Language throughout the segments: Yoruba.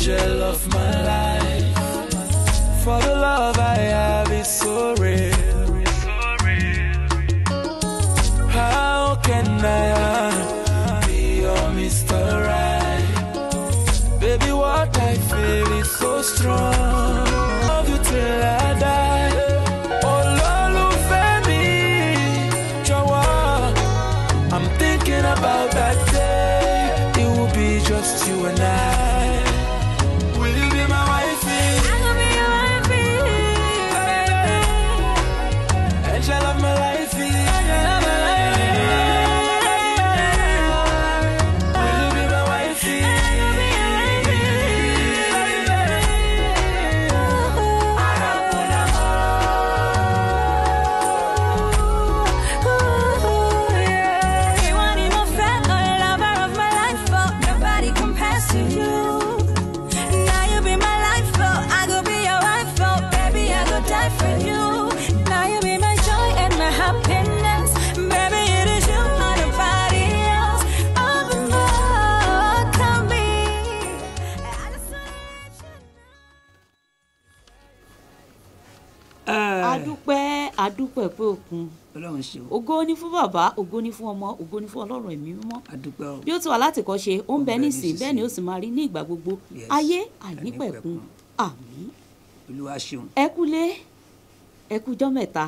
angel of my life. For the love I have is so real. How can I be your Mr. Right? Baby, what I feel is so strong. Love you till I die. Oh, Lolufemi, Jawa. I'm thinking about that day. It will be just you and I. Will you be my wifey? I will be your wifey. Angel of my life. adúpẹ́ pé òkun Ọlọ́run ṣe o. ògo ni fún bàbá ògo ni fún ọmọ ògo ni fún Ọlọ́run ẹ̀mí mímọ́. Adúpẹ́ o. bí ó ti wà láti kọ́ ṣe ó ń bẹ nísìn bẹ́ẹ̀ ni ó sì máa rí ní ìgbà gbogbo ayé àìnípẹ̀kun àmín. Olúwa ṣeun. ẹ kúlé ẹ kújọ́ mẹ́ta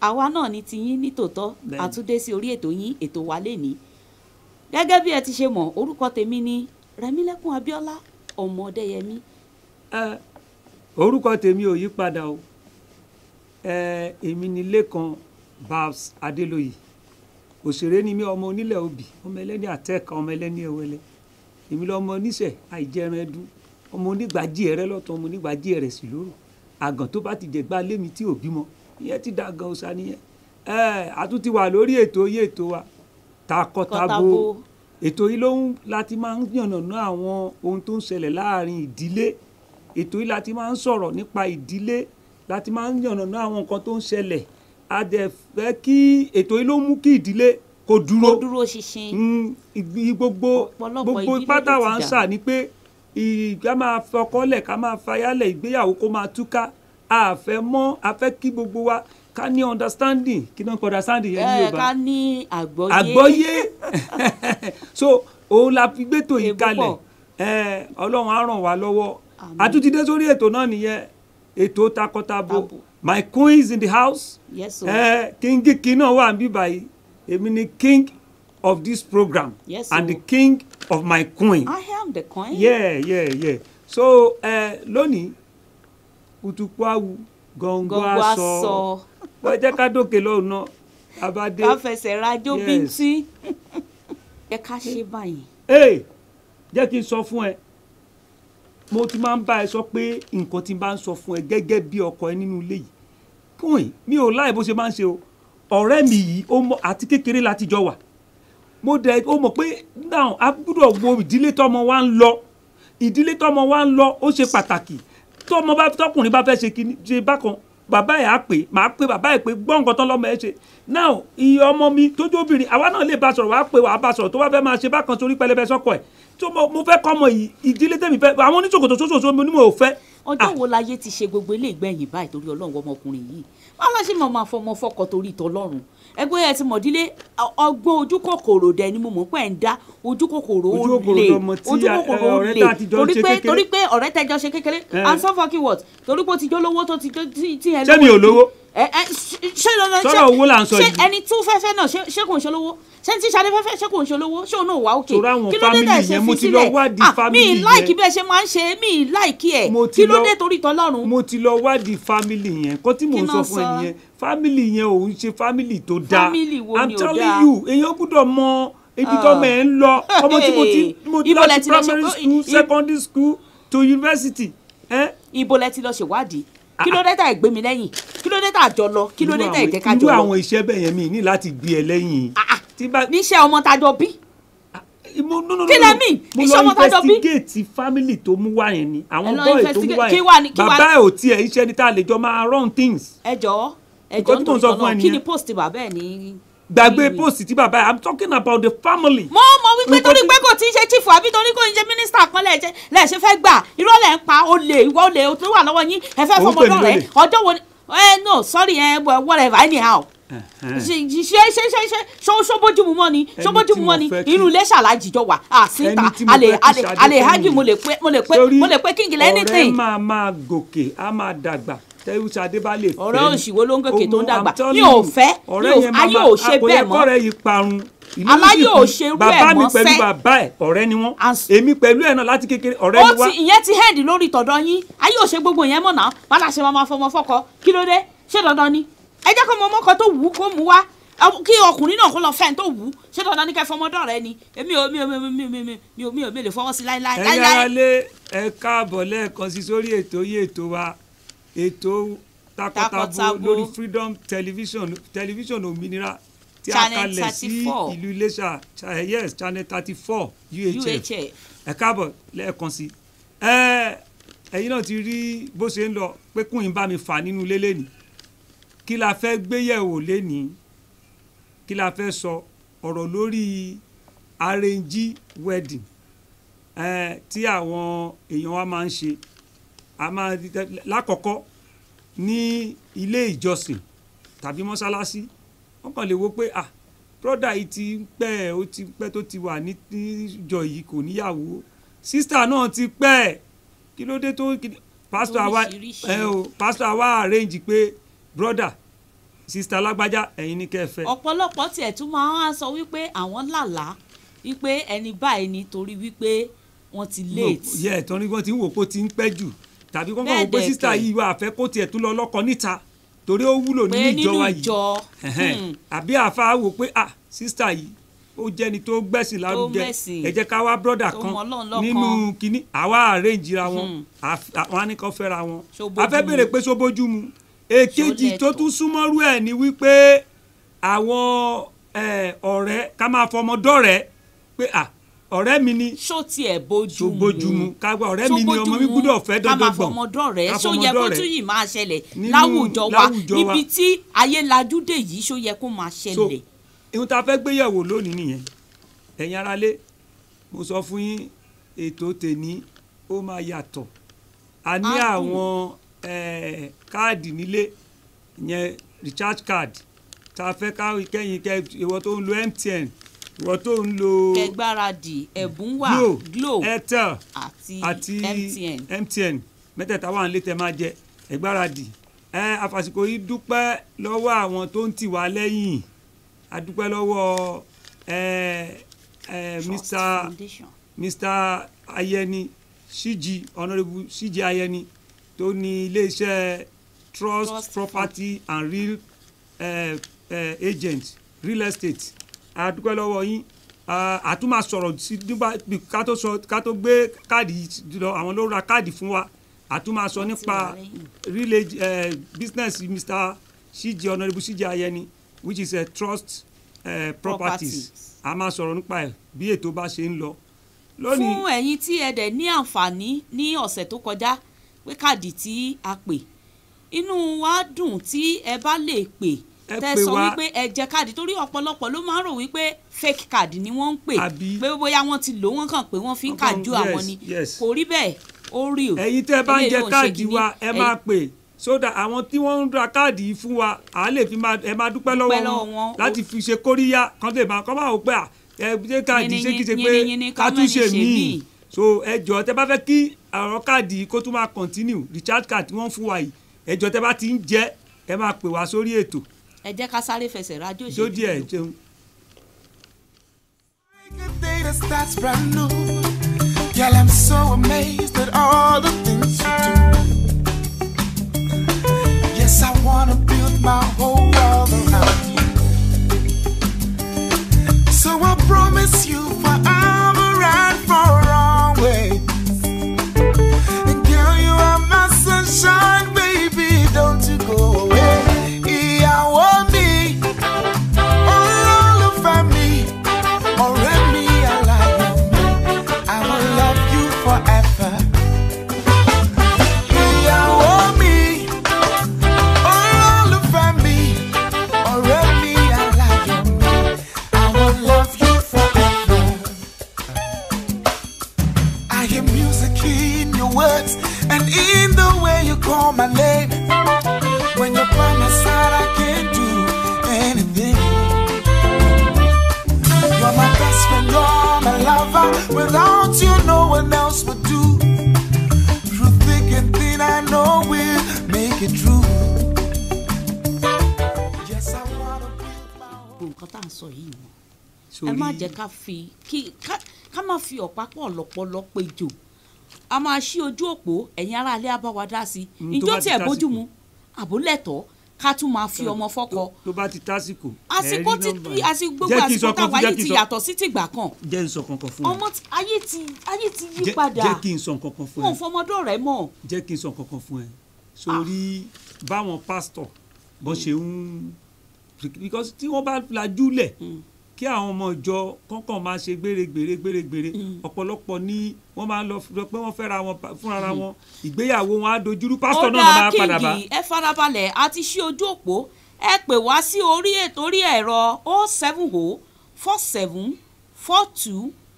àwa náà ní tiyín ní tòótọ́ àtúndé sí orí ètò yín ètò wa lénìí gẹ́gẹ́ bí ẹ ti ṣe mọ̀ orúkọ tèmi ni Rẹ̀mílẹ́kún Abíọ́lá ọmọ Ọdẹ́yẹmí. Orúkọ tèmi ò yí padà o. Èmi ni Lékan Babs Adélóyè òṣèré ni mí ọmọ onílẹ̀ òbí ọmọ ẹlẹ́ni àtẹ́ka ọmọ ẹlẹ́ni ẹwẹ́lẹ́ èmi lọ́mọ oníṣẹ́ àìjẹran ẹdú ọmọ onígbàjí ẹrẹ́ lọ́tọ̀ ọmọ onígbàjí ẹrẹ́ sí lóru àgàn tó bá ti jẹ̀gbá lémi tí ò bímọ ìyẹn ti dá gan ọ̀sà nìyẹn. A tún ti wà lórí ètò yìí ètò wa Takọtabo ètò yìí lóhun láti máa ń yànnàná àwọn ohun tó ń ṣẹlẹ̀ láàrin ìdílé ètò yìí láti máa ń sọ̀rọ̀ nípa ìdílé láti máa ń yànnàná àwọn nǹkan tó ń ṣẹlẹ̀ a dẹ̀ fẹ́ kí ètò yìí ló mú kí ìdílé kó dúró ṣinṣin. gbogbo ipá táwa ń sà ni pé ká máa fọkọ́lẹ̀ ká máa fayálẹ̀ ìgbéyàwó kó máa túká a fẹ́ mọ́ a fẹ́ kí gbogbo wa ká ní understanding kí náà understanding yẹn ní Yorùbá ká ní àgbọ́yé so òun la fi gbétò yìí kalẹ̀ Ọlọ́run á ràn wá lọ́wọ́ a tún ti dé sórí ètò náà nìyẹn ètò Takọtabo my queen is in the house. Yes, king náà wà níbí báyìí èmi ni king of this program and the king of my queen. I am the queen. Yeah. So lónìí kutuku awu gọ̀ǹgọ̀ aṣọ wọ́n jẹ́ ká dókè lọ́hùn náà abadé. ká fẹsẹ̀ rajó bíntín ẹ ká ṣe báyìí. jẹ́ kí n sọ fún ẹ mo ti máa ń bá ẹ sọ pé nǹkan tí n bá ń sọ fún ẹ gẹ́gẹ́ bí ọkọ ẹ nínú ilé yìí kóìn mi ò láì bó ṣe máa ń ṣe o ọ̀rẹ́ mi yìí ó mọ àti kékeré láti jọ wà mo dẹ̀ ó mọ̀ pé now a gbọ́dọ̀ wo ìdílé tọ́mọ wa ń lọ ìdílé tọ́mọ wa ń lọ ó ṣe pàtàkì tọkùnrin bá fẹ́ ṣe bákan bàbá ẹ̀ á pè máa pè bàbá ẹ̀ pé gbọ́ nǹkan tán lọ́mọ ẹ̀ ṣe now iye ọmọ mi tójú obìnrin àwa náà lè bá sọ̀rọ̀ wàá pè wàá bá sọ̀rọ̀ tó bá fẹ́ máa ṣe bákan torí pẹlẹbẹ sọ́kọ ẹ̀ tó mo fẹ́ kọ́ ọmọ ìdílé tẹ̀mí fẹ́ àwọn oníṣòkòtò ṣoṣooṣo mo ní mo ò fẹ́. ọjọ́ wo láyé ti ṣe gbogbo ilé ìgbẹ̀yìn báyìí torí Ọlọ́run ọmọkùnrin yìí wọn lọ sí màmá fọmọ fọkọ torí ìtọ́lọ́run ẹgbẹ́ ẹ ti mọ̀dílé ọgbọ́n ojú kòkòrò dẹ ni mo mọ̀ pé ẹ̀ ń dá ojú kòkòrò ó lè torí pé ọ̀rẹ́ tẹjọ ṣe kékeré and so fucking what torí pé ó ti jó lówó tó ti ẹ lówó. ṣé mi ò lówó. sọ̀rọ̀ owó là ń sọ yìí. ṣé ẹni tún fẹ́fẹ́ náà ṣé kò ń ṣe lówó ṣé tí Ṣadé fẹ́fẹ́ ṣé kò ń ṣe lówó ṣé òun náà wà òkè. sọ̀rọ̀ àwọn fámìlì yẹn mo ti lọ wádìí fámìlì yẹn. mi láìkí bẹ́ẹ̀ ṣe máa ń ṣe mi láìkí ẹ̀ kí ló dé torí tọ́lọ́run. mo ti lọ wádìí fámìlì yẹn kó tí mò ń sọ fún ẹ nìyẹn fámìlì yẹn ò ń ṣe fámìlì tó dáa. I'm telling you èèyàn gbọ́dọ̀ mọ ibi tó mẹ́ ń lọ ọmọ tí mo ti lọ sí primary school secondary school to university. ibo lẹ ti lọ ṣèwádìí kí ló dé tá ẹ gbé mi lẹ́yìn kí ló dé tá àjọ lọ kí ló dé tá ẹ jẹ́ ká jọ lọ. irú àwọn iṣẹ́ bẹ́ẹ̀ yẹn mi ní láti gbé ẹ lẹ́yìn. níṣẹ́ ọmọ tájọ bí. kí lẹ mí iṣẹ́ ọmọ tájọ bí. mo lọ investigate family tó mú wá yẹn ni àwọn boy tó mú wá yẹn bàbá ẹ ò tiẹ̀ iṣẹ́ ní tá a lè jọ máa run things. ẹ jọ̀ọ́ nítorí Ọlọ́run kí ni post bàbá ẹ ní gbàgbé post tí bàbá I'm talking about the family. mo mọ wípé torí pé kò tí ń ṣe chief àbí torí kò ń ṣe mínísítà kan lẹ́ẹ̀ṣẹ̀ fẹ́ gbà irọ́ lẹ̀ ń pa olè ìwọ olè tó wà lọ́wọ́ yín ẹ fẹ́ fọmọdọ́ rẹ ọjọ́ wo ni no sorry whatever anyhow ṣó bójúmu mọ́ ni inú ilé ṣàlàjì jọ wà síta alẹ́ hagi mo lè pé king anything. ọ̀rẹ́ máa gòkè á máa dàgbà tẹ́wúṣadé bá lè fẹ́ ọ̀rẹ́ òṣìwò ló ń gòkè tó ń dàgbà mi ò fẹ́ ayé ò ṣe bẹ́ẹ̀ mọ́ àpòyẹ́kọ́rẹ́ yìí parun aláyé ò ṣe rú ẹ̀ bàbá mi mọ́ pẹ̀lú fẹ́ bàbá ẹ̀ ọ̀rẹ́ ni wọ́n èmi pẹ̀lú ẹ̀ náà láti kékeré ọ̀rẹ́ ni wá. ìyẹn ti hẹ́ẹ̀dì lórí tọ̀dọ̀ yín ayé ò ṣe gbogbo yẹn mọ̀ náà bàtà ṣe máa fọmọ fọkọ kí ló dé ṣé dandan ni ẹ jẹ́ kó mọ ọmọ kan tó wù ú kó mú wá kí ọkùnrin náà kó lọ fẹ́ẹ̀ tó wù ú ṣé dandan ní kẹ́ fọmọdọ́ rẹ ni èmi ò lè fọwọ́ sí láíláí. ẹ̀yin aráalé ẹ káàbọ̀ lẹ́ẹ̀kan sí sórí ètò wa ètò takọtabo lórí Freedom television òmìnira tí a kalẹ̀ sí ìlú Iléṣà yes channel 34 UHF ẹ káàbọ̀ lẹ́ẹ̀kan sí ẹ̀yin náà ti rí bó ṣe ń lọ pé kùn bá mi fà nínú ilé lẹ́nìí kí la fẹ́ gbéyẹ̀wò lénìí kí la fẹ́ sọ ọ̀rọ̀ lórí arrange wedding tí àwọn èèyàn wa máa ń ṣe lákọ̀ọ́kọ́ ní ilé ìjọsìn tàbí mọ́sálásí wọ́n kàn lè wo pé brother yìí ti pẹ́ ó ti pẹ́ tó ti wà níjọ yìí kò níyàwó sister náà ti pẹ́ kí ló dé tó pastor àwa arrange pé brother sista lágbájá ẹ̀yin ní kẹfẹ́. ọ̀pọ̀lọpọ̀ tiẹ̀ tún máa ń sọ wípé àwọn lálàá wípé ẹni báyìí ni torí wípé wọ́n ti late. yẹ torí wọ́n ti ń wò pé ó ti ń pẹ́ jù tàbí kọ́kọ́ wò pé sista yìí wà fẹ́ kó tiẹ̀ tún lọ lọ́kọ níta torí ó wúlò nínú ìjọ wa yìí àbí àfa wò pé sista yìí ó jẹ́ni tó gbẹ̀sìn lárugẹ ẹ jẹ́ ká wá brọ́dà kan nínú kínní àwa arrange ra wọn àwọn á ní kan fẹ́ra wọn a fẹ́ béèrè pé ṣó bójú mu èkejì tó tún súnmọ́rú ẹ̀ ni wípé àwọn ọ̀rẹ́ ká máa fọmọ dọ́rẹ̀ẹ́ pé ọ̀rẹ́ mi ni ṣó tiẹ̀ bójú mu kágbá ọ̀rẹ́ mi ni ọmọ mi gbúdọ̀ fẹ́ dandan gbọ̀n ká máa fọmọ dọ́rẹ̀ẹ́ ṣó yẹ kó tún yìí máa ṣẹlẹ̀ láwùjọ wa níbi tí ayé lajú dé yìí ṣó yẹ kó máa ṣẹlẹ̀. ihun tá a fẹ́ gbéyẹ̀wò lónìí nìyẹn ẹ̀yin aráalé mo sọ fún yín ètò tèmi ó máa yàtọ̀ a ní àwọn káàdì nílé ìyẹn recharge card tá a fẹ́ káwé kẹ́yìn ìwọ tó ń lo MTN ìwọ tó ń lo kẹgbáradì ẹ̀bùn wà Glo Airtel àti MTN mẹ́tẹ̀ẹ̀ta wà nílé tẹ́ máa jẹ ẹ̀gbáradì àfàsìkò yìí dúpẹ́ lọ́wọ́ àwọn tó ń tì wá lẹ́yìn a dúpẹ́ lọ́wọ́ Mr. Ayeni Shiji Honourable Shiji Ayeni tó ní iléeṣẹ́ trust property and real agent real estate a dúpẹ́ lọ́wọ́ yín a tún máa sọ̀rọ̀ sí ká tó gbé káàdì lọ àwọn ló ra káàdì fún wa a tún máa sọ nípa real business Mr. Shiji Honourable Shiji Ayeni which is a trust properties a máa sọ̀rọ̀ nípa ẹ̀ bí ètò bá ṣe ń lọ lónìí. fún ẹ̀yin tí ẹ dẹ̀ ní àǹfààní ní ọ̀sẹ̀ tó kọjá pé káàdì tí a pè inú wa dùn tí ẹ bá lè pè tẹ sọ wípé ẹ jẹ káàdì torí ọ̀pọ̀lọpọ̀ ló máa ń rò wípé fake card ni wọ́n ń pè pé bóyá wọ́n ti lò wọ́n kàn pé wọ́n fi ń kàjú àwọn ni kò rí bẹ́ẹ̀ ó rí o. ẹ̀yin tẹ́ bá ń jẹ káàdì wa ẹ máa pè sódà àwọn tí wọ́n ń ra káàdì yìí fún wa à lè fi ẹ máa dúpẹ́ lọ́wọ́ wọn láti fi ṣe kóríyá kan lè máa kọ́ máa wò pé ẹ jẹ́ káàdì ṣé kìí ṣe pé ká tún ṣe míì so ẹ jọ̀ọ́ tẹ́ bá fẹ́ kí ọ̀rọ̀ káàdì kó tún máa continue recharge card tí wọ́n fún wa yìí ẹ jọ̀ọ́ tẹ́ bá ti ń jẹ ẹ máa pè wá sórí ètò. ẹ jẹ́ ká sáré fẹsẹ̀ rájò ṣe jódì ẹ̀ jẹun. Girl, I'm so amazed at all the things you do. Yes, I wanna build my whole world around you. So I promise you forever and for always. And girl, you are my sunshine, baby, don't you go away. I want me, all over me, already alive. I will love you forever. call my name. When you're by my side, I can't do anything. You're my best friend, you're my lover. Without you, no one else would do. Through thick and thin, I know we'll make it true. Yes, I wanna build my home. nǹkan tá à ń sọ yìí mọ́ ẹ má jẹ́ ká má fi ọ̀pá pọ̀ lọ́pọ̀lọ́ péjò a máa ṣí ojú òpó ẹ̀yin ará ilé abáwa dá sí ìjọ tí ẹ̀ bójú mu àbólẹ̀tọ́ ká tún máa fi ọmọ fọ́kọ. tó bá ti tásìkò. àsìkò tí gbogbo àsìkò táwa yìí ti yàtọ̀ sí tìgbà kan. jẹ́ n sọ kankan fún ẹ. ọmọ ayé ti yí padà. jẹ́ kí n sọ kankan fún ẹ. wọn ò fọmọdọ́ rẹ mọ̀. jẹ́ kí n sọ kankan fún ẹ. sórí báwọn pásítọ̀ bó ṣe ń because tí wọ́n bá lajú lẹ̀ kí àwọn ọmọ ìjọ kọ́kàn máa ṣe gbèrègbèrè ọ̀pọ̀lọpọ̀ ni wọ́n máa lọ pé wọ́n fẹ́ra wọn fúnra wọn ìgbéyàwó wọn á dojúrú pásítọ̀ náà máa padà bá. ó dáa kíngì ẹ farabalẹ̀ a ti ṣí ojú òpó ẹ pè wá sí orí ẹ̀rọ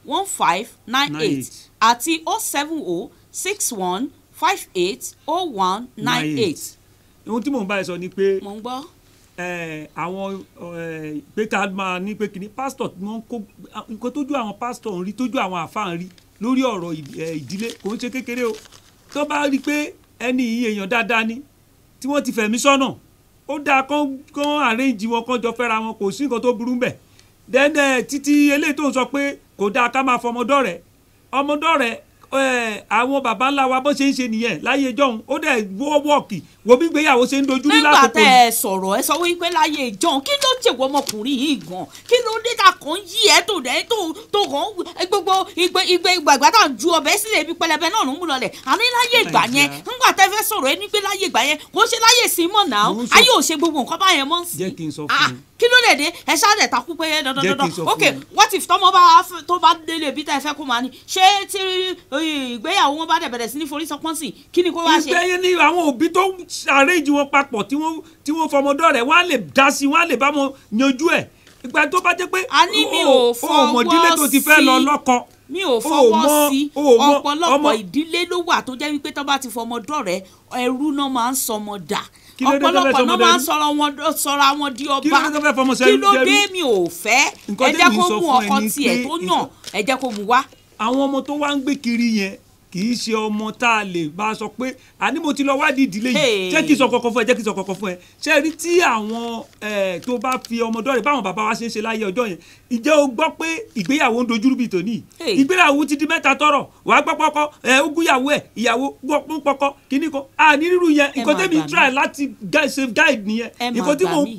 07042421598 àti 07061580198. ohun tí mò ń bá ẹ sọ ni pé. mò ń gbọ́. àwọn pé ká máa ní pé kìíní pásítọ̀ tí wọ́n kó nǹkan tójú àwọn pásítọ̀ ń rí tójú àwọn àfáà ń rí lórí ọ̀rọ̀ ìdílé kò ń ṣe kékeré o tó bá rí i pé ẹni yìí èèyàn dáadáa ni tí wọ́n ti fẹ̀mí sọ́nà ó dáa kán àrẹ́ǹjì wọn kán jọ fẹ́ra wọn kò sí nǹkan tó burú bẹ̀ dẹ́ndẹ́ títí eléyìí tó ń sọ pé kò dáa ká máa ọmọdọ́rẹ̀ àwọn baba ńlá wa bó ṣe ń ṣe nìyẹn láyé ìjọ́un ó dẹ̀ wọ́ọ̀kì wo bí gbéyàwó ṣe ń dojú ní lákòókò. nígbà tẹ ẹ sọ̀rọ̀ ẹ sọ wípé láyé ìjọ́un kí ló ṣèwọ́ ọmọkùnrin yìí gan kí ló dé ta kàn yí ẹ tó dẹ́ tó kàn gbogbo ìgbà tá à ń ju ọbẹ̀ sílẹ̀ ibi pẹlẹbẹ náà ló ń mú lọlẹ̀ àní láyé ìgbà yẹn nígbà tẹ fẹ́ sọ̀rọ̀ ẹ ní pé láyé ìgbà yẹn kò ṣe láyé sí mọ̀ náà ayé ò ṣe gbogbo nǹkan báyẹn mọ́ sí. jẹ́ kí n sọ fún kí ló lè dé ẹ ṣáàdẹ̀ takú pé dandandandan ok what if tọmọ tó bá délé bí tá ẹ fẹ́ kó máa ní ṣé tí ìgbéyàwó wọn bá dẹ̀ bẹ̀rẹ̀ sí ní forí sọpọ́n sí kí ni kó wá ṣe. ìgbẹ́yẹ ni àwọn òbí tó àrẹ́jì wọn papọ̀ tí wọ́n fọmọdọ́ rẹ̀ wọ́n á lè dá sí wọ́n á lè bá wọn yanjú ẹ̀ ìgbà tó bá jẹ́ pé ọmọdílé tó ti fẹ́ lọ lọ́kọ mi ò fọwọ́ sí ọ̀pọ̀lọpọ̀ ìdílé ló wà tó jẹ́ wípé tó bá ti fọmọdọ́ rẹ̀ ẹrú náà máa ń sọmọ dà ọ̀pọ̀lọpọ̀ náà máa ń sọ̀rọ̀ àwọn di ọba kí ló dé mi ò fẹ́ ẹ jẹ́ kó mú ọkọ tiẹ̀ tó yàn ẹ jẹ́ kó mú wá. àwọn ọmọ tó wá ń gbé kiri yẹn kì í ṣe ọmọ tá a lè bá a sọ pé àní mo ti lọ wádìí ìdílé yìí jẹ́ kí n sọ kọ̀ọ̀kan fún ẹ ṣé rí tí àwọn tó bá fi ọmọdọ́ rẹ̀ báwọn bàbá wa ṣe ń ṣe láyé ọjọ́ yẹn ìjẹ́ o gbọ́ pé ìgbéyàwó ń dojúrú bíi tòní ìgbéyàwó ti di mẹ́ta tọrọ wàá gbọ́ pọ́kọ́ ogúnyàwó ẹ̀ ìyàwó gbọ́ pọ́kọ́ kíní kan àní rírú yẹn nǹkan tẹ́mi try láti safeguard nìyẹn nǹkan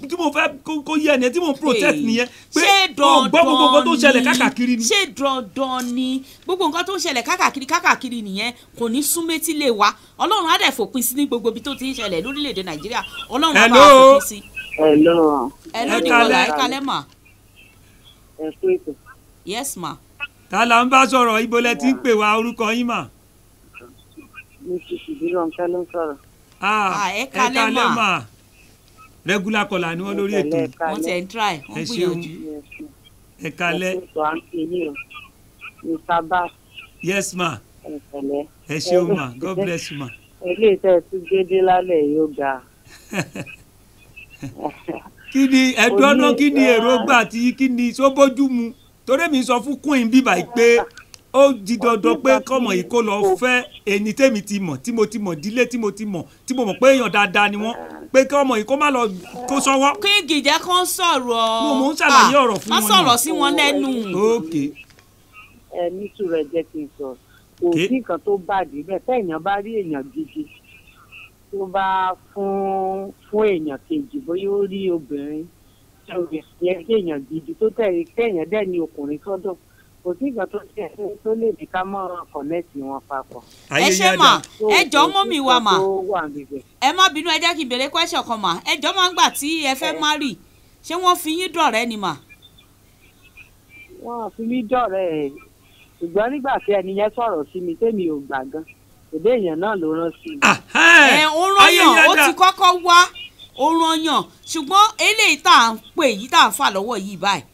tí mo fẹ́ kó yẹ nìyẹn tí mo protect nìyẹn pé o gbọ́ gbogbo nǹkan tó ń ṣẹlẹ̀ káàkiri ni. ṣé dandan ni gbogbo nǹkan tó ń ṣẹlẹ̀ káàkiri nìyẹn kò ní sún méjì lè wá ọlọ́run á dẹ̀ fòpin sí ní gbogbo ibi tó ti ń ṣẹlẹ̀ lórílẹ̀‐èdè nàìjíríà ọlọ́run á bá fòpin sí. hello Nicola ẹ kalẹ́ mà. ẹ kú ètò. yes ma. ta la ń bá sọ̀rọ̀ ibo lẹ ti ń pè wá orúkọ yín mà. mi ti ṣùgbọ́n ọ̀nkẹ́ ló ń sọ̀rọ̀. ẹ kalẹ́ mà. regular caller ni wọ́n lórí ètò. wọ́n ti ẹ̀ ń try wọ́n gbìyànjú. ẹ kalẹ́. Mr. Bass. yes ma. ẹ ṣeun ma god bless you ma. ilé iṣẹ́ tún gédé lálẹ́ yóò ga. kí ni ẹ̀dùn ọ̀nà kí ni èròǹgbà tí kí ni tó bójú mu torí mi sọ fún queen bíbá yìí pé ó di dandan pé kọ́mọ yìí kó lọ fẹ́ ẹni tèmi ti mọ̀ tí mo dílé tí mo mọ̀ pé èèyàn dáadáa ni wọ́n pé kọ́mọ yìí kó má lọ kó sọ́wọ́. kí gìjẹ́ kan sọ̀rọ̀ mo ń ṣàlàyé ọ̀rọ̀ fún wọn ni. wọ́n sọ̀rọ̀ sí wọn lẹ́nu. ok. ẹ nítorí ẹ jẹ́ kí n sọ kò sí nǹkan tó bàjẹ́ bẹ́ẹ̀ téèyàn bá rí èèyàn gidi tó bá fún èèyàn kejì bóyá ó rí obìnrin tí obìnrin yẹn èèyàn gidi tó tẹ̀lé téèyàn dẹ̀ ní ọkùnrin sọ́dọ̀ kò sí nǹkan tó tẹ̀ tó lè ní ká mọ́ kọ̀nẹ́tì wọn papọ̀. ẹ ṣe mà ẹ jọ mọ́ mi wá mà ẹ má bínú ẹ jẹ́ kí n béèrè question kan mà ẹ jọ máa ń gbà tí ẹ fẹ́ marry ṣé wọ́n fi yín dọ̀rẹ́ ni mà. wọ́n fi mí dọ̀rẹ́ ẹ̀ ṣùgbọ́n nígbà tí ẹni yẹn sọ̀rọ̀ sí mi tèmi ò gbà gan òde èèyàn náà ló rán sí mi. ó rányàn ó ti kọ́kọ́ wá ó rányàn ṣùgbọ́n eléyìí tá à ń pè yìí tá à ń fà lọ́wọ́ yìí báyìí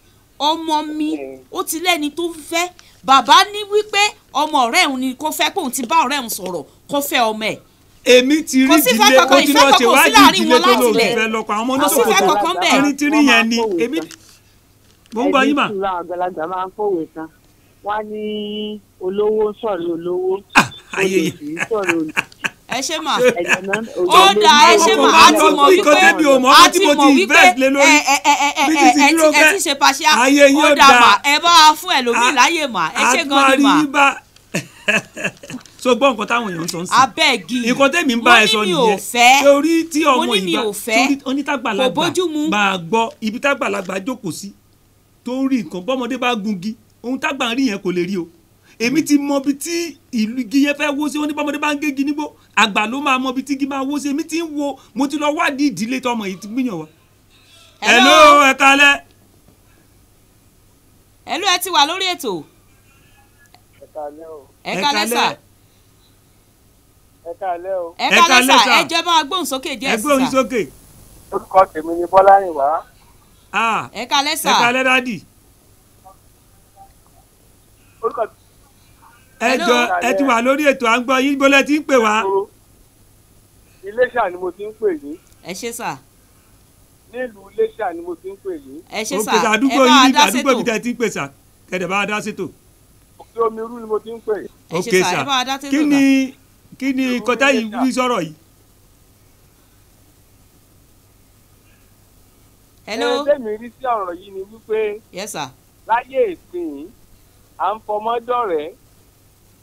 ọmọ mi ó ti lẹ́ni tó fẹ́ bàbá ní wípé ọmọ ọ̀rẹ́ òun ni kó fẹ́ pé òun ti bá ọ̀rẹ́ òun sọ̀rọ̀ kó fẹ́ ọmọ ẹ̀ èmi ti rí Kò sí ìfẹ́ ìdílé kankan, ó ti ìfẹ́ lọ kankan ò sí ṣèwádìí láàrin ìdílé wọn tó láti lóun lẹ̀. fẹ́ lọ́kọ àwọn Kò sí ìfẹ́ oníṣòkòtò kankan bẹ́ẹ̀. tírítírí yẹn ni èmi mo ń gbọ́ yín mà. ẹni tí ìlú àgbàlagbà máa ń pòwe kan wọ́n ní olówó ń sọ̀rọ̀ olówó ayẹyẹ olòṣì ń sọ̀rọ̀ olòṣì. ẹ ṣe mà. ẹ̀yìn náà ó dà ẹ ṣe mà á ti mọ̀ wípé a ti mọ̀ wípé ẹ ti ṣe pàṣẹ ó dà mà ẹ bá wa fún ẹlòmíì láyè mà ẹ ṣe gan ni mà. so gbọ́ nǹkan táwọn èèyàn ń sọ sí. abẹ́ẹ̀gì nǹkan tẹ́mi ń bá ẹ sọ nìyẹn torí tí ọmọ yìí bá onítàgbàlagbà máa gbọ́ ibi tágbàlagbà jókòó sí tó ń rí nǹkan bọ́mọdé bá gungi ohun tágbà ń rí yẹn kò lè rí o èmi ti mọ ibi tí ìlú igi yẹn fẹ́ wó sí wọn ní bọ́mọdé bá ń gégi nígbó àgbà ló máa mọ ibi tí igi máa wó sí èmi ti ń wo mo ti lọ wádìí ìdílé tọmọ yìí ti gbìyànjú wa. hello ẹ kálẹ́. hello ẹ ti wà lórí ètò. ẹ kálẹ́ sà. ẹ káalẹ́ o. ẹ kálẹ́ sà ẹ jẹ́ bá wa gbóhùn sókè díẹ̀ sí sà. ẹ gbóhùn sókè. orúkọ tèmi ni Bọ́lárìnwá. ẹ kálẹ́ sà. ẹ kálẹ́ dádì. orúkọ ẹ jọ ẹ ti wà lórí ètò à ń gbọ́ yín bọ́lẹ̀ tí ń pè wá. Iléṣà ni mo ti ń pè yín. ẹ ṣé sà. nílùú Iléṣà ni mo ti ń pè yín. ẹ ṣé sà òkè àdúgbò ẹ bá wa yín dá àdúgbò sétò. bí tẹ ti ń pè sà kẹ̀dẹ̀ bá wa dá sétò. òkè omi irú ni mo ti ń pè. ẹ ṣé òkè sà sà ẹ bá wa dá sétò. kí ni kọjá yìí wí sọ̀rọ̀ yìí. hello. tẹ́mi rí sí ọ̀rọ̀ yìí ni wípé yes sà. láyé ìsìn à ń fọmọdọ̀rẹ́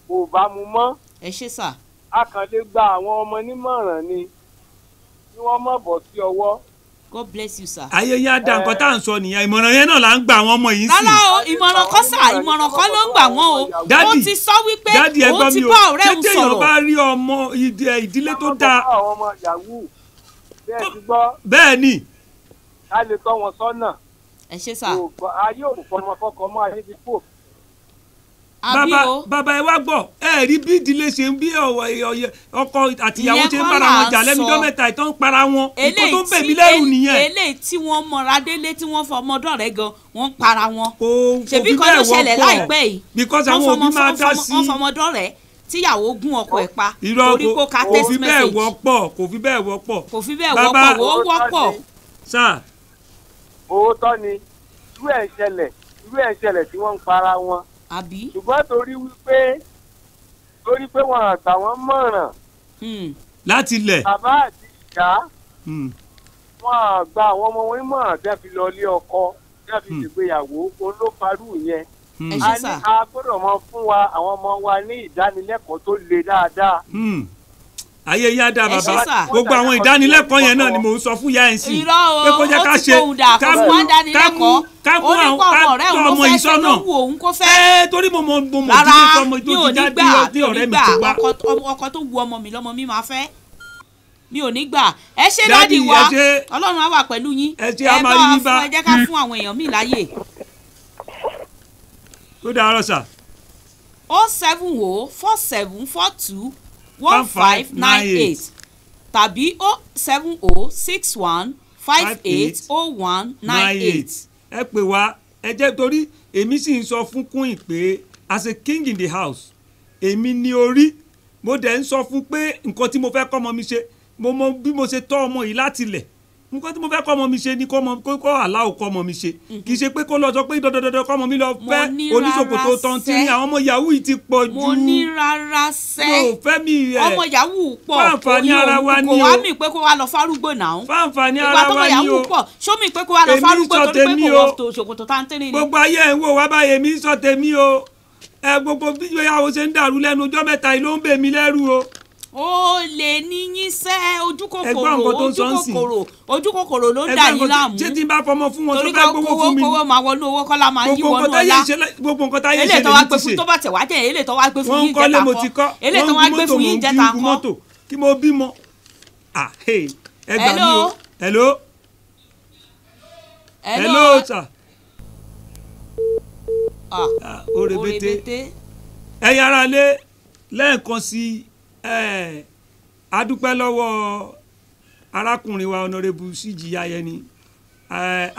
kò bá mu mọ́. ẹ ṣé sà. a kàn lè gba àwọn ọmọ nímọ̀ràn ni kí wọ́n má bọ́ sí ọwọ́. God bless you sir. ayé yá da nǹkan tá à ń sọ nìyẹn ìmọ̀ràn yẹn náà là ń gba àwọn ọmọ yìí sí. rárá o ìmọ̀ràn kan sà ìmọ̀ràn kan ló ń gbà wọ́n o. ó ti sọ wípé òun ti bá ọ̀rẹ́ òun téèyàn sọ̀rọ̀. bá rí ọmọ ìdílé tó dáa. àwọn ọmọ yahoo bẹ́ẹ̀ ti gbọ́. bẹ́ẹ̀ ni. a lè tọ́ wọn sọ́nà. ẹ ṣé sà. ayé òkú ọmọ fọkàn mọ́ ayé ti kú. bàbá ẹ wá gbọ́ ẹ rí bí ìdílé ṣe ń bí ọkọ àtìyàwó ṣe ń para wọn jà lẹ́nu ọjọ́ mẹ́ta ìtàn para wọn nǹkan tó ń bẹ̀ mí lẹ́rù nìyẹn. eléyìí tí wọ́n mọra délé tí wọ́n fọmọdọ̀ rẹ̀ gan wọ́n para wọn. kò ṣèbí fi kan ló bẹ́ẹ̀ ṣẹlẹ̀ wọ́pọ̀ láìpẹ́ yìí. because àwọn òbí máa dá sí. wọ́n fọmọdọ̀ rẹ̀ tíyàwó gún ọkọ ẹ̀ pa. irọ́ kó ka text kò fi bẹ́ẹ̀ message. wọ́pọ̀ kò fi bẹ́ẹ̀ wọ́pọ̀. kò fi bẹ́ẹ̀ wọ́pọ̀ wò ó wọ́pọ̀. sáà. òótọ́ ni irú ẹ̀ ṣẹlẹ̀ tí wọ́n ń para wọn. àbí. ṣùgbọ́n torí pé wọn àgbà wọn mọ̀ràn. láti lẹ̀. bàbá àti ìyá wọn àgbà àwọn ọmọ wọn mọ̀ràn tẹ́ fi lọ ilé ọkọ tẹ́ fi ṣègbéyàwó olófarú yẹn. a gbọ́dọ̀ mọ fún wa àwọn ọmọ wa ní ìdánilẹ́kọ̀ọ́ tó le dáadáa. ayé yá dá bàbá gbogbo àwọn ìdánilẹ́kọ̀ọ́ yẹn náà ni mò ń sọ fún yá ẹ̀ sí. irọ́ o ó ti kóhun dà kó fún wa dánilẹ́kọ̀ọ́ ó ní kó ọmọ rẹ̀ òun ló fẹ́ ṣe ló wù òun kó fẹ́. torí mo mọ rárá ọmọ mi ò ní gbà mi ò ní gbà ọkọ tó wu ọmọ mi lọ́mọ mi máa fẹ́ mi ò ní gbà ẹ ṣe dádì wa ọlọ́run á wà pẹ̀lú yín ẹ bá wa fún ẹ jẹ́ ká fún àwọn èèyàn mi láyè. ó dàárọ̀ sà. 07047421598 tàbí 07061580198. ẹ pè wá ẹ jẹ́ torí èmi sì ń sọ fún Queen pé as a king in the house èmi ni orí mo dẹ̀ ń sọ fún pé nǹkan tí mo fẹ́ kọ́ ọmọ mi ṣe mo mọ bí mo ṣe tọ́ ọmọ yìí láti lẹ̀ nǹkan tí mo fẹ́ kọ́ ọmọ mi ṣe ni kó aláwọ̀ kọ́ ọmọ mi ṣe kì í ṣe pé kó lọ sọ pé dandandandan kọ́ ọmọ mi lọ fẹ́ oníṣòkòtò tán tí ní àwọn ọmọ yahoo yìí ti pọ̀ jù. mo ní rárá sẹ́ ọmọ yahoo pọ̀ fáǹfààní ara wa ni o kò wá mi pé kó wá lọ fárúgbó náà. fáǹfààní ara wa ni o sómi pé kó wá lọ fárúgbó torí pé kò wọ ṣòkòtò táńtẹ́rì ni. gbogbo ayé ẹ̀ ń wò wá báyìí èmi sọ tèmi o gbogbo bí ìyàwó ṣe ń dàrú lẹ́nu ọjọ́ mẹ́ta yìí ló ń bè mí lẹ́rù o. ó lè níyín sẹ́ ojúkòkòrò ló ń dà yín láàmú. ṣé tí n bá fọmọ fún wọn tó fẹ́ gbowó fún mi. torí kówó máa wọnú owó kọ́lá máa yí wọnú ọlá. gbogbo nǹkan táyé ṣe lè eléyìí tó wá ní gbé ti fún ṣe. tó bá tẹ̀ wá jẹ́ eléyìí tó wá gbé fún wọ́n yín ń kọ́lé jẹ́ta mo ti kọ́ kọ́ eléyìí tó wá gbé fún yín jẹ́ta kọ́. kí mo bímọ. ẹ gbà mí o. hello. hello sir. orebete ẹ yára lé lẹ́ẹ̀kan sí adúpẹ́ lọ́wọ́ arákùnrin wa ọ̀nàrẹ́bù síjì ayẹni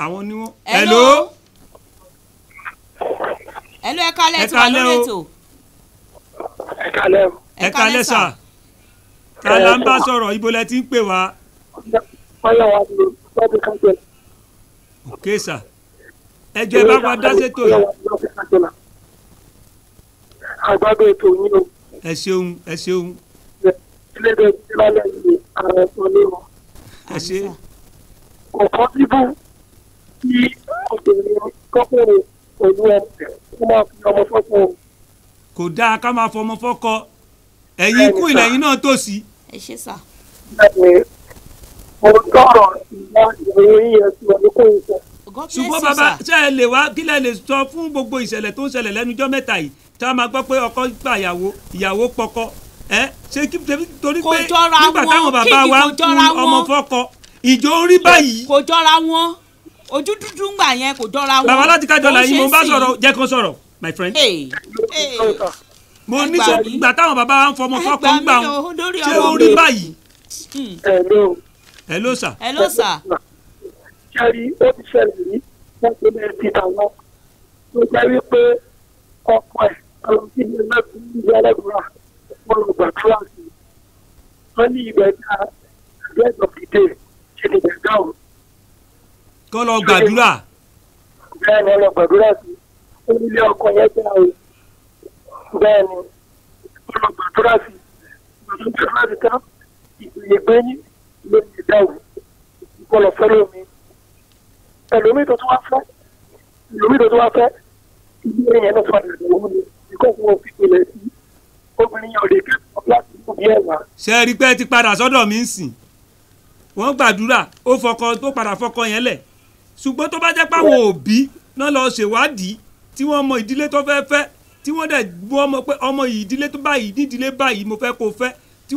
àwọn ni wọ́n. hello. hello ẹ kálẹ́ tí wà lórí ètò. ẹ kálẹ́. ẹ kálẹ́ sà. kálá ń bá sọ̀rọ̀ ibo lẹ ti ń pè wá. Fáyọ̀wá ni lọ́dún kájọlá. òkè sà ẹjọ́ ẹ bá wa dá sétò yìí. Àgbàdo ètò yín o. ẹ ṣeun ẹ ṣeun Ilé ìdè tí lálẹ́ yìí ààrẹ sọ ní wọn. ẹ ṣe. Kò pọ́sibú kí obìnrin kọ́kùnrin pẹ̀lú ẹ̀sẹ̀ kó máa fi ọmọ fọ́pọ̀ o. kò dáa ká máa fọmọ fọ́kọ ẹ̀yin ikú ìlẹ̀yìn náà tòsí. ẹ ṣe sà. Bẹ́ẹ̀ni, mo tọrọ ìgbà ìròyìn yẹn sí ọdún kò ń sọ. God bless ṣùgbọ́n you, bàbá sir. ṣe é lè wá kí lẹ lè sọ fún gbogbo ìṣẹ̀lẹ̀ tó ń ṣẹlẹ̀ lẹ́nujọ́ mẹ́ta yìí tá a máa gbọ́ pé ọkọ gbà ìyàwó pọkọ ṣé kí torí Kò pé jọra nígbà wọn, táwọn bàbá kíkì wa kò ń jọra fún ọmọ wọn. fọ́kọ ìjọ orí báyìí. kò jọra wọn ojú dúdú ńgbà yẹn kò jọra wọn. bàbá láti kájọ là yín mo bá Ó ṣe é sọ̀rọ̀ jẹ́ kó sọ̀rọ̀ my friend. Hey, hey. mo ẹ ní gbà sọ mí. ìgbà táwọn bàbá wa ń fọmọ Ẹ fọ́kọ gbà ń gbà mí o, wọn lórí ṣé ọ̀rọ̀ orí mi. báyìí. Ẹ̀ló. hello sir. Hello sir. Ṣẹ́rí ó ti ṣẹlẹ̀ rí wọ́n ti bẹ̀rẹ̀ sí tàwọn tó jẹ́ wípé ọkọ ẹ̀ ọ̀rọ̀ sí ilé mẹ́fún ní ẹlẹ́gbẹ̀rà wọ́n lọ gbàdúrà sí i. Wọ́n ní ìgbẹ́ ká àgbẹ̀ ọ̀fìdè ṣe lè gbẹ̀dá o. kọ́ lọ gbàdúrà. Bẹ́ẹ̀ ni wọ́n lọ gbàdúrà sí i. Ó ní ilé ọkọ yẹn gbà o. Bẹ́ẹ̀ ni wọ́n lọ gbàdúrà sí i. Wọ́n lọ gbàdúrà sí i tán ìgbìyànjú ní ló ti dá o. Kọ́ lọ fẹ́ lómi. Ẹlòmíì tó tún wá fẹ́ ilé yẹn náà fún àdàdàwọ̀ ni ìkọ́ fún òfin ìpìlẹ̀ sí obìnrin yẹn ò lè kẹ́kọ̀ọ́ láti mú bí ẹ̀wà. ṣe é rí pé ẹ ti padà sọ́dọ̀ mi ń sìn wọ́n gbàdúrà ó fọkọ tó padà fọkọ yẹn lẹ̀ ṣùgbọ́n tó bá jẹ́ pé àwọn òbí náà lọ ṣèwádìí tí wọ́n mọ ìdílé tó fẹ́ fẹ́ tí wọ́n dẹ̀ wọ́n mọ pé ọmọ yìí ìdílé tó báyìí nídìílé báyìí mo fẹ́ kó fẹ́ tí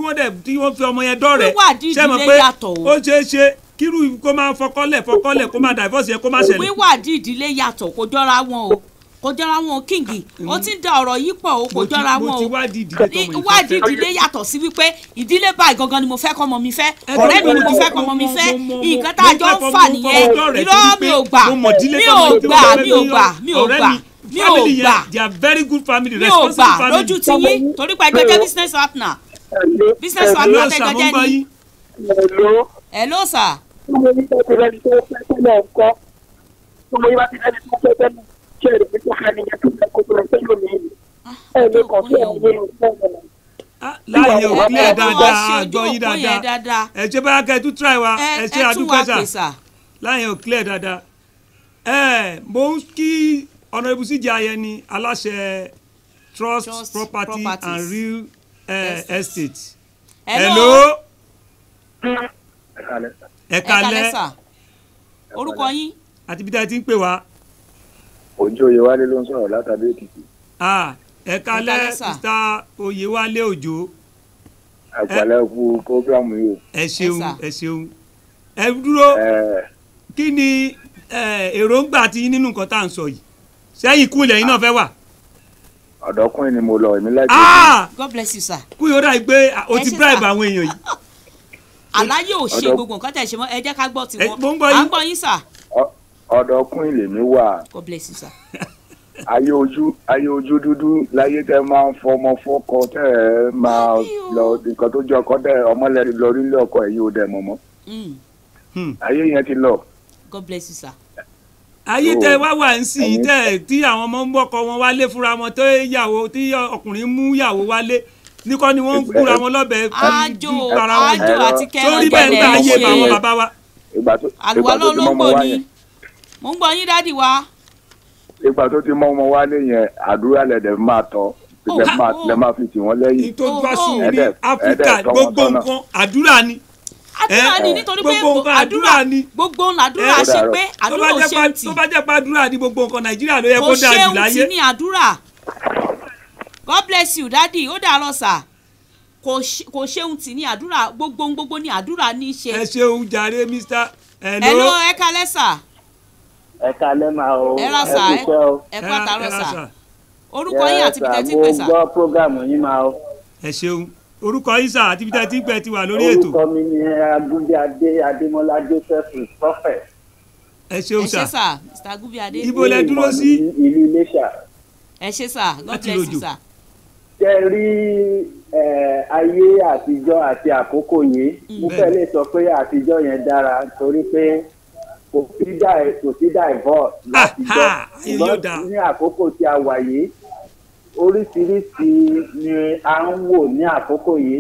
wọ́n fi ọmọ yẹn dọ́rẹ̀ẹ́ Wíwádìí ṣe mọ̀ ìdílé pé yàtọ̀ o. ó ṣeé ṣe kírú kó máa fọkọ́lẹ̀ kó máa divorce yẹn kó máa ṣẹlẹ̀. wíwádìí ìdílé yàtọ̀ kò jọra wọn o kò jọra wọn o kíngì ó ti ń da ọ̀rọ̀ yìí pọ̀ o kò jọra wọn mo o ti wádìí ìdílé tọmọ yìí wádìí fẹ́. ìdílé yàtọ̀ sí wípé ìdílé báyìí gangan ni mo fẹ́ kọ́mọ mi fẹ́ ọ̀rẹ́ mi ni mo fẹ́ kọ́mọ mi fẹ́ nǹkan tá a jọ ń fà nìyẹn irọ́ mi ò gbà mi ò gbà they are very good family mi ò responsible gbà family. lójú ti yín torí pé ẹjọ́ jẹ́ business partner business partner tẹ́jọ́ jẹ́ ni. Ẹ̀ló. Hello sir. Tí mo ní tẹ́tí lẹ́ni tó fẹ́ tẹ́lẹ̀ ńkọ́. Tí mo ní bá ti lẹ́ni tó fẹ́ tẹ́lẹ̀ ṣé èrè mi tó fẹ́ nìyẹn tó fẹ́ kó tó lọ sí lónìí yìí. Ẹ̀ló kan tí ẹ̀ ń yé ìfẹ́ ọ̀nà. láàyè ò clear ẹ bá wa dáadáa ṣe ojú àgbọ̀ yín òpó yẹn dáadáa dáadáa. ẹ ṣe báyà kẹ́ ẹ tún try wa ẹ ṣe ẹ tún wá àdúgbò pè sà sà. láàyè ò clear dáadáa. mo ń kí Honourable CJ Ayeni aláṣẹ Trust Property Properties. and Real Estate. Hello. ẹ ẹ kálẹ́ kalẹ́ sà. orúkọ yín. àti bí tá a ti ń pè wá. Òjó Oyèwálé ló ń sọ̀rọ̀ látàbí Èkìtì. ẹ kalẹ́ kalẹ́ sà. Mr. Oyèwálé Òjó. Àgbàlẹ̀ fún prógrámù yìí o. ẹ ṣeun sà. ẹ ṣeun ẹ dúró kí ni èròǹgbà ti yín nínú nǹkan tá à ń sọ yìí sẹ́yìn ikú ilẹ̀ yín náà fẹ́ wà. Ọ̀dọ́kùnrin ni mo lọ èmi láti. God bless you sir. kú yóò dà gbé o Ẹ ti ṣé bribe sà. àwọn èèyàn yìí. àlàyé ò ṣe Ọ̀dọ̀- gbogbo nǹkan tẹ̀ ṣe mọ́ ẹ jẹ́ ká gbọ́ tiwọn. mo ń gbọ́ à yín. ń gbọ́ yín sà. Ọ̀dọ́kùnrin lèmi wà. God bless you sir. Ayé ojú dúdú láyé tẹ máa ń fọmọ fọkọ tẹ ẹ máa lọ nǹkan tó jẹ ọkọ tẹ ọmọlẹ́rìí lọ rí ilé ọkọ ẹ̀ yóò dẹ̀ mọ̀mọ́. Ayé yẹn ti lọ. God bless you sir. ayé Oh. tẹ wá wà ń sìn Ẹ̀yin- tẹ tí àwọn ọmọ ń bọ́kọ wọn wálé fúnra wọn tó yàwó tí ọkùnrin mú yàwó wálé níkọ́ ni wọ́n ń gúnra wọn lọ́bẹ̀ àjò para wọn àjò Ẹ̀rọ. àti sórí bẹ́ẹ̀ ń gbà ayé kẹrànkẹrẹ àwọn ṣe bàbá wa. Ìgbà tó àlùwalọ́ ti ló mọ́ ń ọmọ gbọ́ wá ni yẹn. mò ń gbọ́ yín dádì wa. Ìgbà tó ti mọ́ ọmọ wálé yẹn àdúrà lẹ̀dẹ̀ máa tọ́ lẹ máa fi tì wọ́n lẹ́yìn. tó bá sùn ní Ẹ̀dẹ̀- áfíríkà ẹ̀dẹ̀ tọ́ wọn gbogbo sọ́nà. nǹkan àdúrà ni. àdúrà ni nítorí pé gbogbo nǹkan àdúrà ni. gbogbo àdúrà Ẹ, ṣe pé tó àdúrà ò ṣe ń tì tó bá jẹ́ pé àdúrà ni gbogbo nǹkan nàìjíríà ló yẹ kò kó dáa ṣe jù ń láyé. tì ní àdúrà. God bless you dádì ó dàárọ̀ sà kò ṣe ń tì ní àdúrà gbogbo ní àdúrà ní í ṣe. ẹ ṣeun jàre Mr. Hello ẹ kálẹ́ sà. Ẹ kalẹ́ máa o. ẹ rà sà kú iṣẹ́ o. ẹ kú àtàrọ̀ ẹ ra sà. orúkọ yín àti ibi tẹ́ ti ń pè sà. mo gbọ́ prógámù yín máa o. ẹ ṣeun orúkọ yín sà àti ibi tẹ́ ti ń pè ti wà lórí ètò. orúkọ mi ni Agúnbíadé Adémọ́lá Joseph Prophet. ẹ ṣeun ẹ ṣé sà sà Mr. Agúnbíadé. Ibo lẹ dúró sí? Ìlú Iléṣà. ẹ ṣé sà God Láti bless you Rojo. sà. ṣe rí ayé àtijọ́ àti àkókò yìí mo fẹ́ lè sọ pé àtijọ́ yẹn dára torí pé kò sí divorce látijọ́ ṣùgbọ́n ní àkókò tí a wà yìí oríṣiríṣi ni a ń wò ní àkókò yìí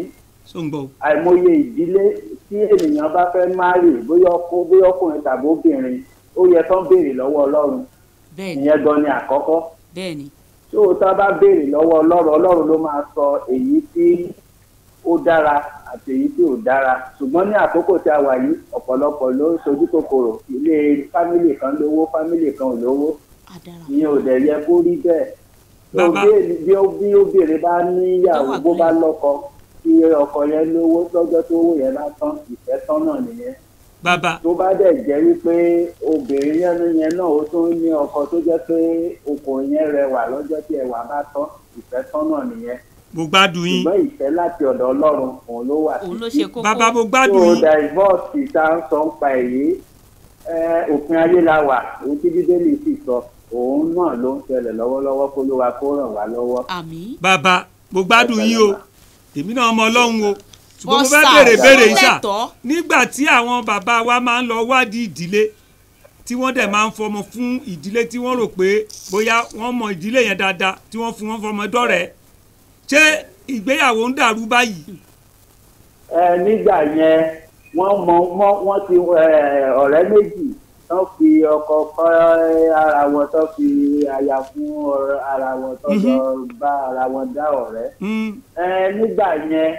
àìmọye ìdílé tí ènìyàn bá fẹ́ márì bóyá ọkùnrin tàbí obìnrin ó yẹ kán béèrè lọ́wọ́ Ọlọ́run ìyẹn gan ni àkọ́kọ́ tó tá a bá béèrè lọ́wọ́ Ọlọ́run ló máa sọ èyí tí ó dára àti èyí tí ò dára ṣùgbọ́n ní àkókò tí a wà yìí ọ̀pọ̀lọpọ̀ ló sojú kòkòrò ilé fámìlì kan lówó fámìlì kan ò lówó ìyẹn ò dẹ̀ yẹ kó rí bẹ́ẹ̀ bí obìnrin bá níyàwó bó bá lọ́kọ kí ọkọ yẹn lówó lọ́jọ́ tó owó yẹn bá tán ìfẹ́ tán náà nìyẹn tó bá dẹ̀ jẹ́ wípé obìnrin yẹn náà ó tún ní ọkọ tó jẹ́ pé ọkùnrin yẹn rẹwà lọ́jọ́ tí ẹwà bá tán ìfẹ́ tán náà nìyẹn mo gbádùn yín ṣùgbọ́n ìfẹ́ láti ọ̀dọ̀ Ọlọ́run òun ló wà títí bàbá mo gbádùn yín so divorce tá ń sọ ń pa èyí òpin ayé la wà ohun tí Bíbélì sì sọ òun náà ló ń ṣẹlẹ̀ lọ́wọ́lọ́wọ́ kó ló wa kó ràn wá lọ́wọ́. bàbá mo gbádùn yín o èmi náà ọmọ Ọlọ́run o ṣùgbọ́n mo fẹ́ béèrè ìṣà nígbà tí àwọn bàbá wa máa ń lọ wádìí ìdílé tí wọ́n dẹ̀ máa ń fọmọ fún ìdílé tí wọ́n rò pé bóyá wọ́n mọ ìdílé yẹn dáadáa tí wọ́n fún wọn fọmọ dọ́rẹ̀ẹ́ ṣé ìgbéyàwó ń dàrú báyìí. nígbà yẹn wọ́n ti ọ̀rẹ́ méjì tán fi ọkọ kọ́ ara wọn tán fi aya fún ara wọn tán lọ bá ara wọn dá ọ̀rẹ́. nígbà yẹn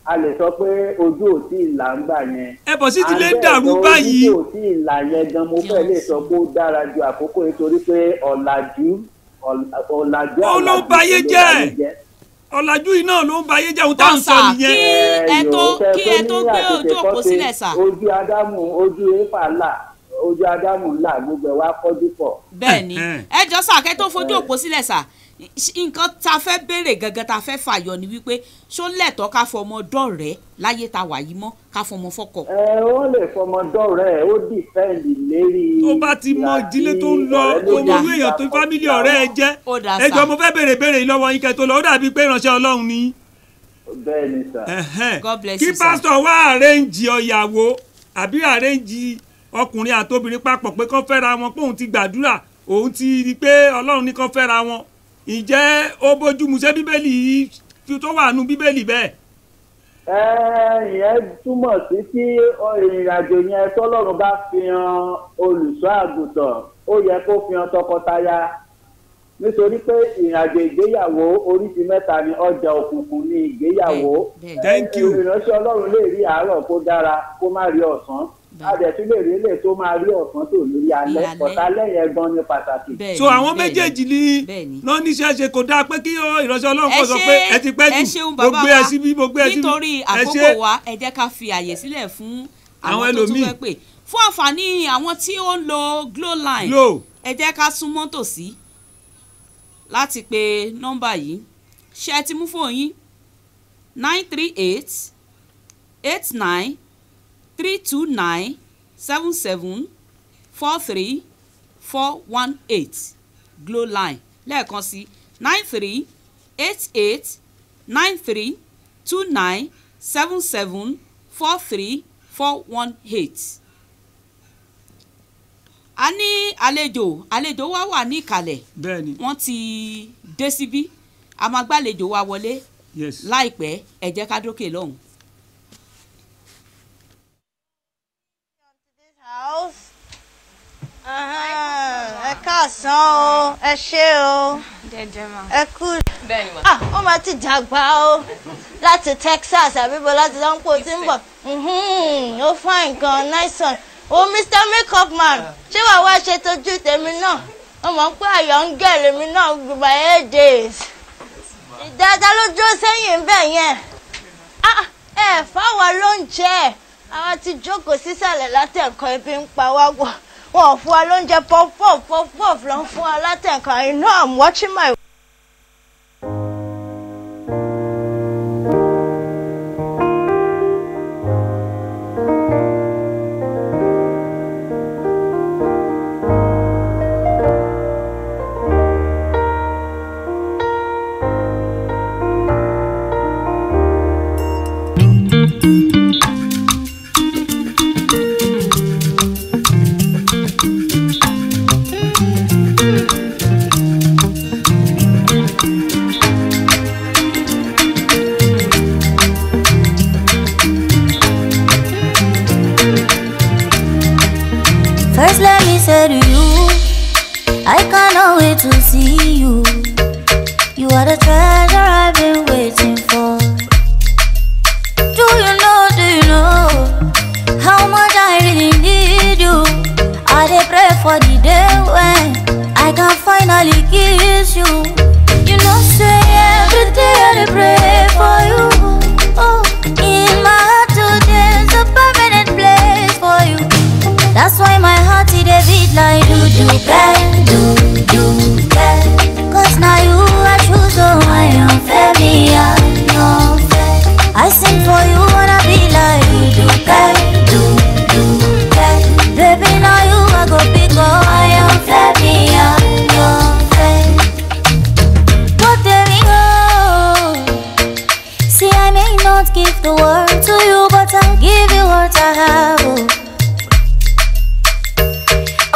a lè sọ pé ojú ò tí ì là ń gbà yẹn. ẹ bọ̀ sí ti lè dàrú báyìí. ojú ò tí ì là yẹn gan mo fẹ́ lè sọ pé ó dára ju àkókò nítorí pé ọ̀làjú ó ló ń bayé jẹ́ ọ̀làjú yìí náà ló ń bayé jẹ́ ohun tá à ń sọ nìyẹn. kí ẹ tó gbé ojú òpó sílẹ̀ sà. ojú Ádámù ojú Éfà là ojú Ádámù ńlá gbogbo ẹ̀ wá fọ́jú pọ̀. bẹ́ẹ̀ni ẹ jọ sà kẹ́ tó fojú òpó sílẹ̀ sà nǹkan tá a fẹ́ béèrè gangan tá a fẹ́ fàyọ ni wípé ṣó lẹ́tọ̀ọ́ ká fọmọ dọ̀rẹ́ láyé tá a wà yìí mọ́ ká fọmọ fọ́kọ. ó lè fọmọ dọ̀rẹ́ ó dìfẹ́ǹdì lérí. tó bá ti mọ ìdílé tó ń lọ owó èèyàn tó fámílì ọ̀rẹ́ ẹ jẹ́ ẹ jọ mo fẹ́ béèrè lọ́wọ́ yín kẹ́ tó lọ ó dàbí pé ìránṣẹ́ Ọlọ́run ni. bẹ́ẹ̀ni sà. God bless you kí sà. pásítọ̀ wá àrẹ́ǹjì ọ̀yàwó àbí àrẹ́ǹjì ọkùnrin àtobìnrin papọ̀ pé kán fẹ́ra wọn pé òun ti gbàdúrà òun ti rí i pé Ọlọ́run ní kán fẹ́ra wọn ǹjẹ́ ó bójúmu ṣé Bíbélì yìí tó wà nù Bíbélì bẹ́ẹ̀. ìyẹn túmọ̀ sí kí ìrìn àjò yẹn tọ́lọ́run bá fi hàn olùṣọ́ àgùntàn ó yẹ kó fi hàn tọkọtaya nítorí pé ìrìn àjò ìgbéyàwó oríṣi mẹ́ta ni ọjà òkùnkùn ní ìgbéyàwó. Thank you. ìránṣẹ́ Ọlọ́run lè rí àárọ̀ kó dára kó má rí ọ̀sán adẹ̀tún lè rí ilé tó máa rí ọ̀sán tó lórí alẹ́ ọ̀tálẹ́ yẹn gan ni pàtàkì. so àwọn méjèèjì ní náà níṣẹ́ ṣe kò dáa pé kí ìránṣẹ́ Ọlọ́run kò sọ pé ẹ ti pẹ́ jù gbogbo ẹ síbí gbogbo ẹ síbí. nítorí àkókò wa ẹ jẹ́ ká fi àyè sílẹ̀ fún àwọn tó tún fẹ́ pè fún àǹfààní àwọn tí ó ń lo Glo line ẹ jẹ́ ká súnmọ́ tòsí láti pe nọ́mbà yìí ṣé ẹ ti mú fóònù yín 938 89 329 77 43 418 Glo line lẹ́ẹ̀kan sí 93 88 93 29 77 43 418. a ní àlejò wa wà ní ìkàlẹ̀ wọ́n ti dé síbí a máa gbàlejò wa wọlé láìpẹ́ ẹ jẹ́ ká dókè lọ́hùn. ẹ káàsán o ẹ ṣé o ẹ kú ó máa ti dàgbà o láti Texas àbíbo láti lọ́npọ̀ tí ń bọ̀ ó fine gan nice one o Mr. Makeup Man ṣé wàá wá ṣe tójú tèmi náà ó mọ̀ pé àyọ̀ ń gẹ̀rẹ̀ mi náà gbogbo 8 days ìdájá ló dúró sẹ́yìn bẹ́ẹ̀ yẹn ẹ fáwọn lóúnjẹ àwọn ti jókòó sísàlẹ̀ látẹ̀kọ́ ibi ń pa wá wọ̀ wọ́n fún wa lóúnjẹ puff puff ló ń fún wa látẹ̀kọ́ I know I'm watching my. say to you, I cannot wait to see you. You are the treasure I've been waiting for. Do you know how much I really need you? I dey pray for the day when I can finally kiss you. You know, say every day I dey pray for you. Oh, in my heart today's a permanent place for you. That's why my heart it dey beat like do bang. Cause now you I choose, so I am fair, me I am fair. I sing for you wanna be like do bang. Baby now you I go pick up, I am fair, me I am fair. But there we go. See I may not give the world to you, but I'll give you what I have.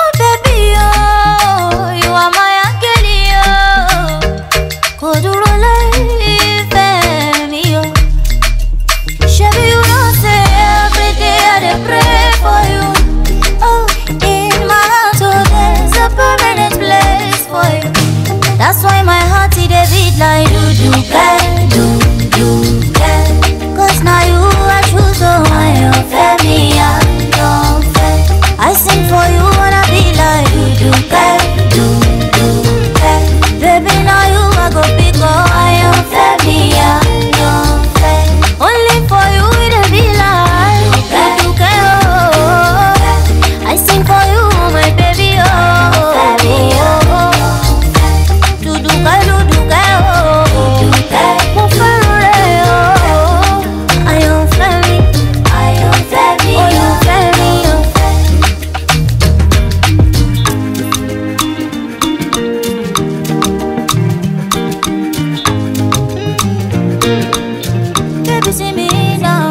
Oh baby, oh, you are my angel, oh. Koduro life, me, oh. Shabby, you know, say every day I dey pray for you. Oh, in my heart, oh, there's a permanent place for you. That's why my heart it dey beat like do bang. Cause now you I choose, so I am fair, me I am fair. I sing for you wanna be like do bang. Baby now you I go pick up, I am fair, me I am fair. Only for you it'll be like do oh. I sing for you my baby, oh. Do oh. Mo fẹ́ràn rẹ, oh. I am fair, me, oh you fair me, oh. Baby, see me now.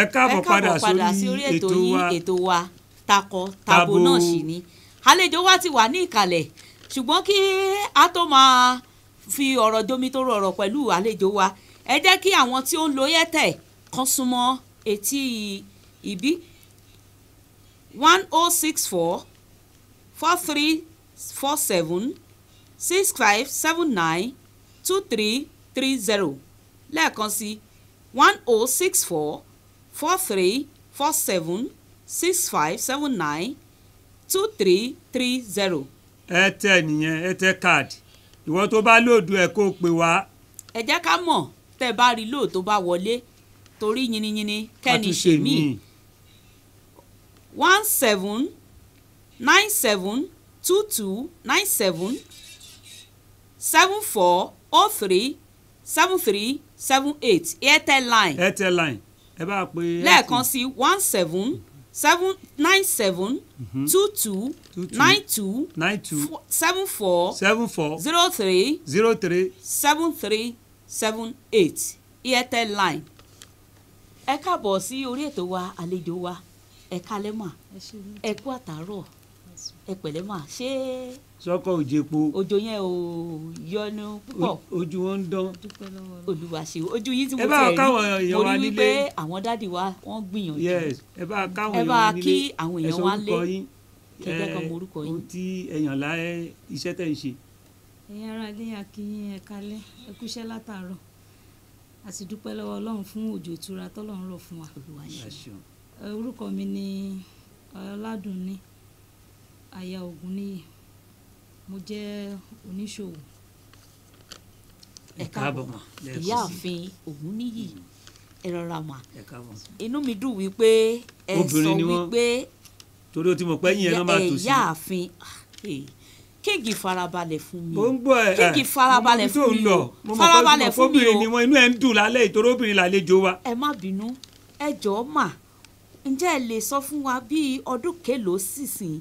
ẹ káàbọ̀ padà sórí ètò wa takọ-tabo náà sì ni àlejò wa ti wà ní ìkàlẹ̀ ṣùgbọ́n kí a tó máa fi ọ̀rọ̀ jomi tó rọrọ̀ pẹ̀lú àlejò wa ẹ jẹ́ kí àwọn tí ó ń lo Airtel kan súnmọ́ etí ìbí 1064 4347 6579 2330 lẹ́ẹ̀kan sí 1064 4347 6579 2330. Airtel nìyẹn, Airtel card ìwọ tó bá lòdù ẹ kó pè wá. ẹ jẹ́ ká mọ̀ tẹ́ bá rí lóò tó bá wọlé torí yìnyínyìnyín kẹ́ni ṣe mí 17 97 22 97 74 03 73 78 Airtel line. Airtel line ẹ bá pè lẹ́ẹ̀kan sí 17 97 22 92 74 03 73 78 Airtel line. ẹ káàbọ̀ sí orí ètò wa àlejò wa ẹ kálẹ́ mà ẹ kú àtàárọ̀ ẹ pẹ̀lẹ́ mà ṣé sọ́kọ̀ òjèpo òjò yẹn ò yọnu púpọ̀ ojú wọn ń dán. Olúwa ṣe ojú yìí tí mo ẹ bá tẹ̀ káwọn rí èèyàn mo wa rí nílé. wípé àwọn dádì wa wọ́n gbìyànjú yes ẹ bá káwọn ẹ èèyàn bá wa nílé. kí àwọn èèyàn wa lé yín kí ẹ jẹ́ kán mọ orúkọ yín. ohun tí èèyàn láyé iṣẹ́ tẹ̀ ń ṣe. ẹ̀yin ará ilé akínyìn ẹ kálẹ́ ẹ kúṣẹ́ látàárọ̀ a sì dúpẹ́ lọ́wọ́ Ọlọ́run fún òjò ìtura tọ́lọ́run rọ̀ fún wa. Olúwa ṣe orúkọ mi ni Ọládùnní aya Ògúnníyì mo jẹ́ oníṣòwò. ẹ káàbọ̀ mà ìyáàfin Ògúnníyì ẹ rọra mà inú mi dùn wípé ẹ sọ wípé torí o ti mọ̀ pé yín ẹ̀ náà máa tò sí. ìyáàfin kíngì farabalẹ̀ fún mi mo ń gbọ́ ẹ kíngì farabalẹ̀ fún mi o farabalẹ̀ fún mi o mo mọ̀ pé obìnrin ni wọn inú ẹ̀ ń dùn lálẹ́ ìtorí obìnrin làlejò wa. ẹ má bínú ẹ jọ̀ọ́ mà ǹjẹ́ ẹ lè sọ fún wa bí ọdún kélòó sísìn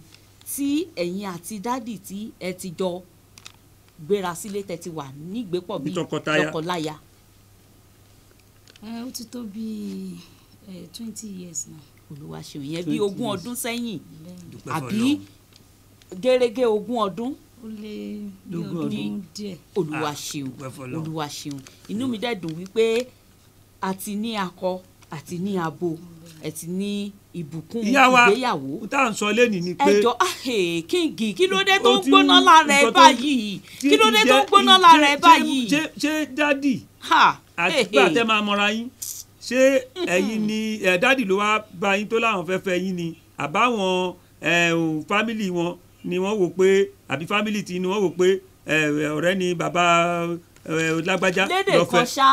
tí ẹ̀yin àti dádì tí ẹ ti jọ gbéra sílé tẹ́ ti wà nígbépọ̀ bí lọ́kọláya. ó ti tó bí 20 years náà. Olúwa ṣeun yẹn bí 20 ọdún sẹ́yìn àbí gẹ́rẹ́gẹ́ 20 ọdún. ó lé bí ọdún díẹ̀. Olúwa ṣeun Olúwa ṣeun inú mi dẹ̀ dùn wípé àti ní akọ àti ní abo ẹ ti ní ìbùkún ìgbéyàwó. tá à ń sọ lẹ́nìí ni pé. ẹjọ́ kíngì kí ló dé tó ń gbóná lára ẹ báyìí kí ló dé tó ń gbóná lára ẹ báyìí. ṣé dádì àti pé àtẹ máa mọra yín ṣé ẹ̀yin ni dádì ló wá bá yín tó láwọn fẹ́ fẹ́ yín ni àbáwọn fámìlì wọn ni wọ́n wò pé àbí fámìlì tí ni wọ́n wò pé ọ̀rẹ́ ni bàbá lágbájá lọ́fẹ́. lédè kan ṣá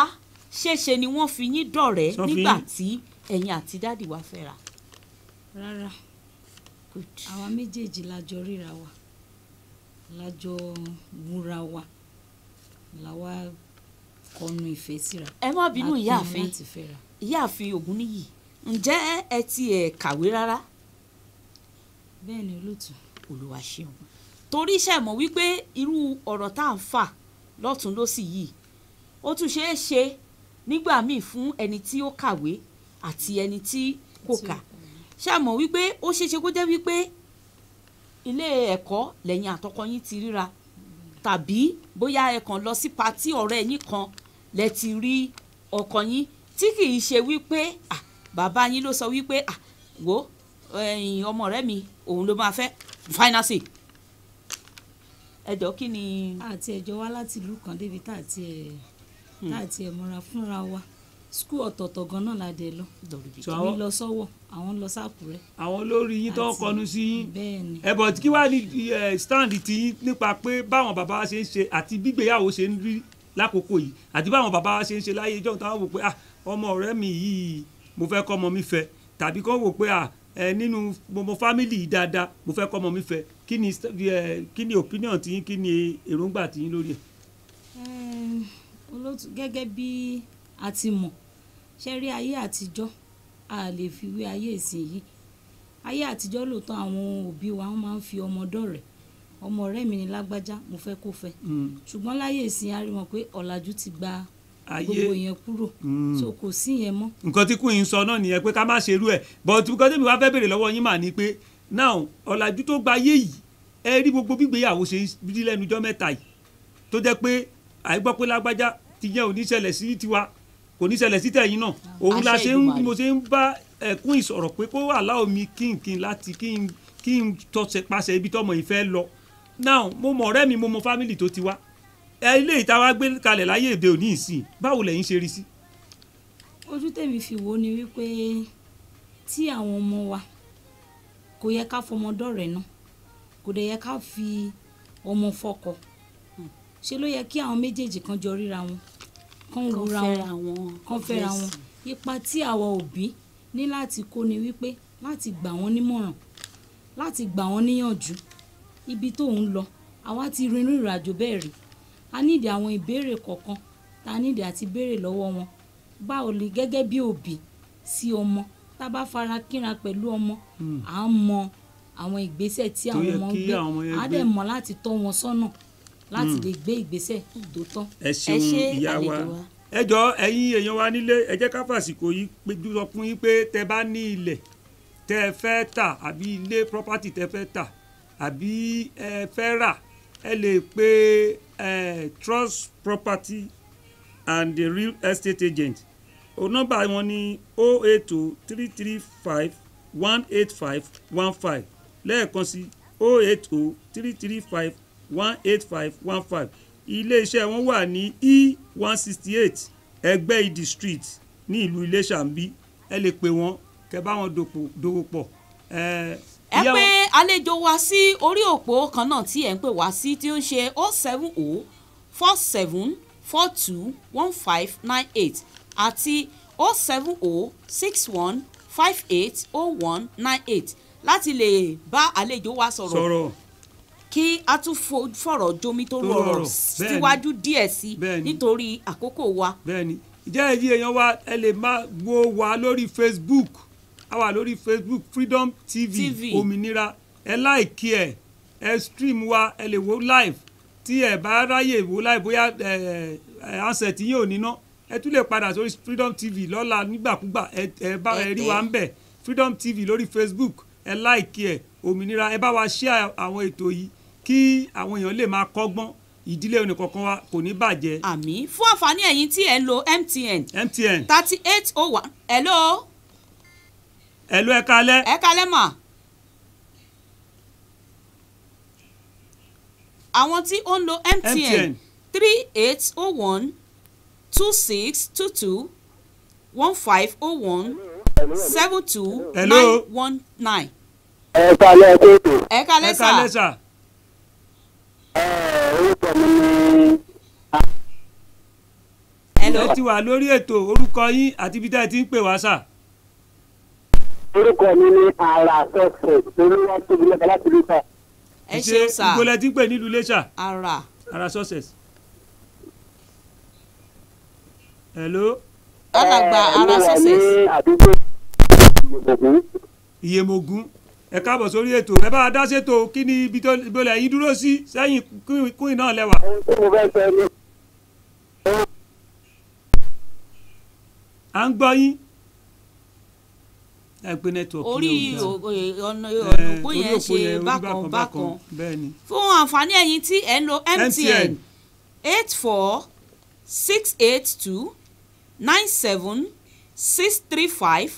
ṣeéṣe ni wọ́n fi yín dọ̀rẹ́ nígbà tí ẹ̀yin àti dádì wa fẹ́ra. rárá àwa méjèèjì lájọ ríra wa lájọ wúra wa làwa kọnu ìfẹ́ síra. ẹ má bínú ìyáàfin Ògúnníyì ǹjẹ́ ẹ ti ẹ̀ kàwé rárá. bẹ́ẹ̀ ni olóòtú. Olúwa ṣeun torí iṣẹ́ mọ̀ wípé irú ọ̀rọ̀ tá à ń fà lọ́tún lósì yìí ó tún ṣeé ṣe nígbà míì fún ẹni tí ó kàwé àti ẹni tí kò kà ṣàmọ̀ wípé ó ṣeéṣe kó jẹ́ wípé ilé ẹ̀kọ́ lẹ́yìn àtọkọ yín ti ríra tàbí bóyá ẹ kàn lọ sí patí ọ̀rẹ́ yín kan lẹ ti rí ọkọ yín tí kì í ṣe wípé bàbá yín ló sọ wípé wo ọmọ rẹ mi òun ló máa fẹ́ fáínàsì ẹjọ́ kí ni. àti ẹjọ́ wá láti ìlú kan débi tá àti ẹ̀ mọ́ra fúnra wa skul ọ̀tọ̀ọ̀tọ̀ gan náà la dé lọ èmi lọ sọ́wọ́ àwọn lọ sákùrẹ́. àwọn lórí yín tó ń kọnu sí yín bẹ́ẹ̀ni. ẹ̀bọ̀ kí wàá ní stand ti yín nípa pé báwọn bàbá wa ṣe ń ṣe àti gbígbéyàwó ṣe ń rí lákòókò yìí àti báwọn bàbá wa ṣe ń ṣe láyé ìjọ táwọn wò pé ọmọ ọ̀rẹ́ mi yìí mo fẹ́ kọ́ ọmọ mi fẹ́ tàbí kọ́ wò pé nínú mo fámìlì yìí dáadáa mo fẹ́ kọ́ ọmọ mi fẹ́ kí ni opinion ti yín kí ni èròǹgbà ti yín lórí ẹ̀. olóòtú gẹ́gẹ́ bí a ti mọ̀ ṣe rí ayé àtijọ́ a lè fi wé ayé ìsìn yìí ayé àtijọ́ lóòótọ́ àwọn òbí wa wọ́n máa ń fi ọmọ dọ̀rẹ́ ọmọ ọ̀rẹ́ mi ní lágbájá mo fẹ́ kó fẹ́ ṣùgbọ́n láyé ìsìn a rí wọn pé ọ̀làjú ti gba gbogbo yẹn kúrò so kò sí yẹn mọ́. nǹkan tí kùn yín sọ náà nìyẹn pé ká má ṣerú ẹ̀ but nǹkan tí mi wá fẹ́ béèrè lọ́wọ́ yín mà ní pé now ọ̀làjú tó gba ayé yìí ẹ rí gbogbo gbígbéyàwó ṣe rí lẹ́nu ọjọ́ mẹ́ta yìí tó jẹ́ pé àìgbọ́ pé lágbájá ti yẹn ò ní ṣẹlẹ̀ sí tiwa kò ní ṣẹlẹ̀ sí tẹ̀yìn náà òun la ṣe mo ṣe ń bá ẹkún ìsọ̀rọ̀ pé kó wà láò mi kí n tọ́sẹ̀ pàṣẹ ibi tọ́mọ yìí fẹ́ lọ now mo mọ̀ ọ̀rẹ́ mi mo mọ̀ fámìlì tó ti wá ilé ìta wa gbé kalẹ̀ láyé èdè òní ìsìn báwo lẹ̀yin ṣe rí sí. ojú tèmi fi wò ni wípé tí àwọn ọmọ wa kò yẹ ká fọmọ dọ̀rẹ́ náà kò dẹ̀ yẹ ká fi ọmọ fọkọ ṣe ló yẹ kí àwọn méjèèjì kan jọ ríra wọn kan wúra wọn kan fẹ́ra wọn ipa tí àwa òbí ní láti kó ni wípé láti gbà wọ́n nímọ̀ràn láti gbà wọ́n níyànjú ibi tó ń lọ àwa ti rinú ìrìnàjò bẹ́ẹ̀ rí a nídìí àwọn ìbéèrè kọ̀ọ̀kan tá a nídìí àti béèrè lọ́wọ́ wọn báwo lè gẹ́gẹ́ bí òbí sí ọmọ tá a bá fara kínra pẹ̀lú ọmọ à ń mọ àwọn ìgbésẹ̀ tí àwọn ọmọ ń gbé à dẹ̀ mọ̀ láti tọ́ wọn sọ́nà láti lè gbé ìgbésẹ̀ tó tọ́. ẹ ṣeun ìyá wa ẹ jọ ẹ̀yin èèyàn wa nílé ẹ jẹ́ ká fàsìkò yìí péjú sọ fún yín pé tẹ bá ní ilẹ̀ tẹ ẹ fẹ́ tà àbí ilé property tẹ fẹ́ tà àbí ẹ fẹ́ rà ẹ lè pe Trust Property and the Real Estate Agent nọ́mbà wọn ní 080-335-18515 lẹ́ẹ̀kan sí 080-335-18515 iléeṣẹ́ wọn wà ní E168 ẹgbẹ́ ìdí street ní ìlú Iléṣà ń bí ẹ lè pè wọ́n kẹ́ bá wọn dòwò pọ̀. ẹ pé àlejò wa sí orí òpó kan náà tí ẹ ń pè wá sí tí ó ń ṣe 070-4742-1598 àti 070-6158-0198 láti lè bá àlejò wa sọ̀rọ̀ kí a tún fọ̀rọ̀ jomi tó rọrọ̀ síwájú díẹ̀ sí nítorí àkókò wa. bẹ́ẹ̀ni ìjẹ́ èyí èèyàn wa ẹ lè máa wo wa lórí Facebook a wà lórí Facebook Freedom TV òmìnira ẹ láìkí ẹ stream wa ẹ lè wo live tí ẹ bá ráyè wo live bóyá ansẹ̀ tí yóò níná ẹ tún lè padà sórí Freedom TV lọ́la nígbàkúgbà ẹ bá ẹ rí wa ń bẹ̀ Freedom TV lórí Facebook ẹ láìkí òmìnira ẹ bá wa share àwọn ètò yìí kí àwọn èèyàn lè máa kọ́gbọ́n ìdílé oníkọ̀ọ̀kan wa kò ní bàjẹ́. àmín fún àǹfààní ẹ̀yin tí ẹ̀ ń lo MTN 3801 hello. hello ẹ kálẹ́. ẹ kálẹ́ mà. àwọn tí ó ń lo MTN 3801 2622 1501 72919. ẹ kálẹ́ kóòtù. ẹ kálẹ́ sà. ẹ kálẹ́ sà. orúkọ mi ni. hello. ẹ ti wà lórí ètò orúkọ yín àti ibi tá ẹ ti ń pè wá sà. orúkọ mi ni ara sọ́ọ̀sì torí wọ́n tóbi lẹ́ka láti rí sà. ẹ ṣeun sà. ìgbọ́lẹ̀ tí ń pè nílùú Iléṣà. ara success. hello. alàgbà ara success. ní àdúgbò Ìyèmọ̀gún ẹ káàbọ̀ sórí ètò ẹ bá a dá sétò kí ni ìbílẹ̀ yìí dúró sí sẹ́yìn kúìn náà lẹ́wà. à ń gbọ́ yín. ẹ pé nẹ́tíwọ̀kì orí ọ̀nà òpó yẹn ṣe bákan fún àǹfààní ẹ̀yin tí ẹ̀ ń lo MTN 84 682 97 635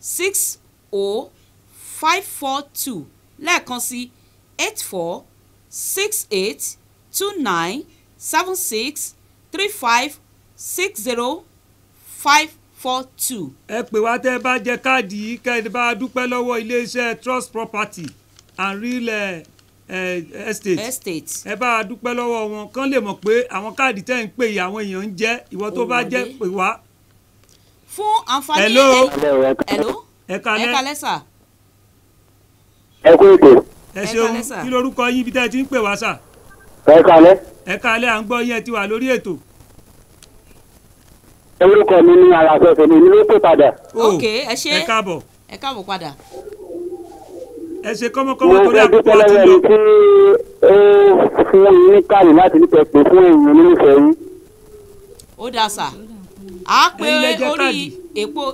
60542 lẹ́ẹ̀kan sí 84 68 29 76 35 60542. ẹ pè wá tẹ́ ẹ bá jẹ káàdì yìí kẹ́ ẹ bá dúpẹ́ lọ́wọ́ iléeṣẹ́ Trust Property and Real Estate ẹ bá dúpẹ́ lọ́wọ́ wọn kán lè mọ̀ pé àwọn káàdì tẹ́ ń pè yìí àwọn èèyàn ń jẹ́ ìwọ tó bá jẹ́ pè wá. fún àǹfààní hello ẹ kálẹ́ sà. ẹ kú ètò. ẹ ṣeun kí lorúkọ yín ibi tẹ́ ẹ ti ń pè wá sà. ẹ kálẹ́. ẹ kálẹ́ à ń gbọ́ yín ẹ ti wà lórí ètò. orúkọ mi ni alasọsọ mi ló pè padà. ok ẹ ṣe ẹ káàbọ̀. ẹ káàbọ̀ padà. ẹ ṣe kọ́mọkọ́mọ torí àkókò àti lọ. mo fẹ́ dúpẹ́ lọ́wọ́ ẹni tí ó fún yín ní káàdì láti ní pẹ̀pẹ̀ fún èèyàn onífẹ̀ẹ́ yín. ó dáa sà á pé orí ètò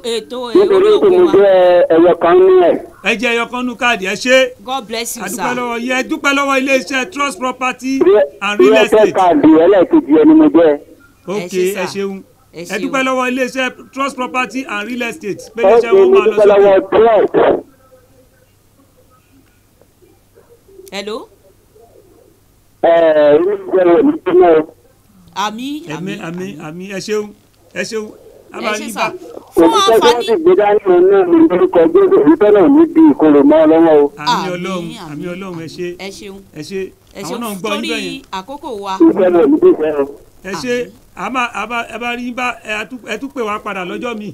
nítorí pé mo jẹ́ ẹyọ kan ní ẹ̀. ẹ jẹ́ ẹyọ kan nú káàdì ẹ ṣe. God bless you sir. àdúpẹ́ lọ́wọ́ yẹ dúpẹ́ lọ́wọ́ iléeṣẹ́ Trust Property and Real Estate. real káàdì ẹlẹ́ẹ̀kejì ẹni mo jẹ́. ok ẹ ṣeun ẹ dúpẹ́ lọ́wọ́ iléeṣẹ́ Trust Property and Real Estate pé iléeṣẹ́ wọn máa lọ sókè. hello. àmì ẹ ṣeun ẹ ṣeun. ẹ ṣe sà fún àǹfààní. àmì Ọlọ́run ẹ ṣe. ẹ ṣeun ẹ ṣe àwọn náà ń gbọ́ yín bẹ́yẹn. torí àkókò wa. ẹ ṣe ẹ bá rí bá ẹ tún pè wá padà lọ́jọ́ mi.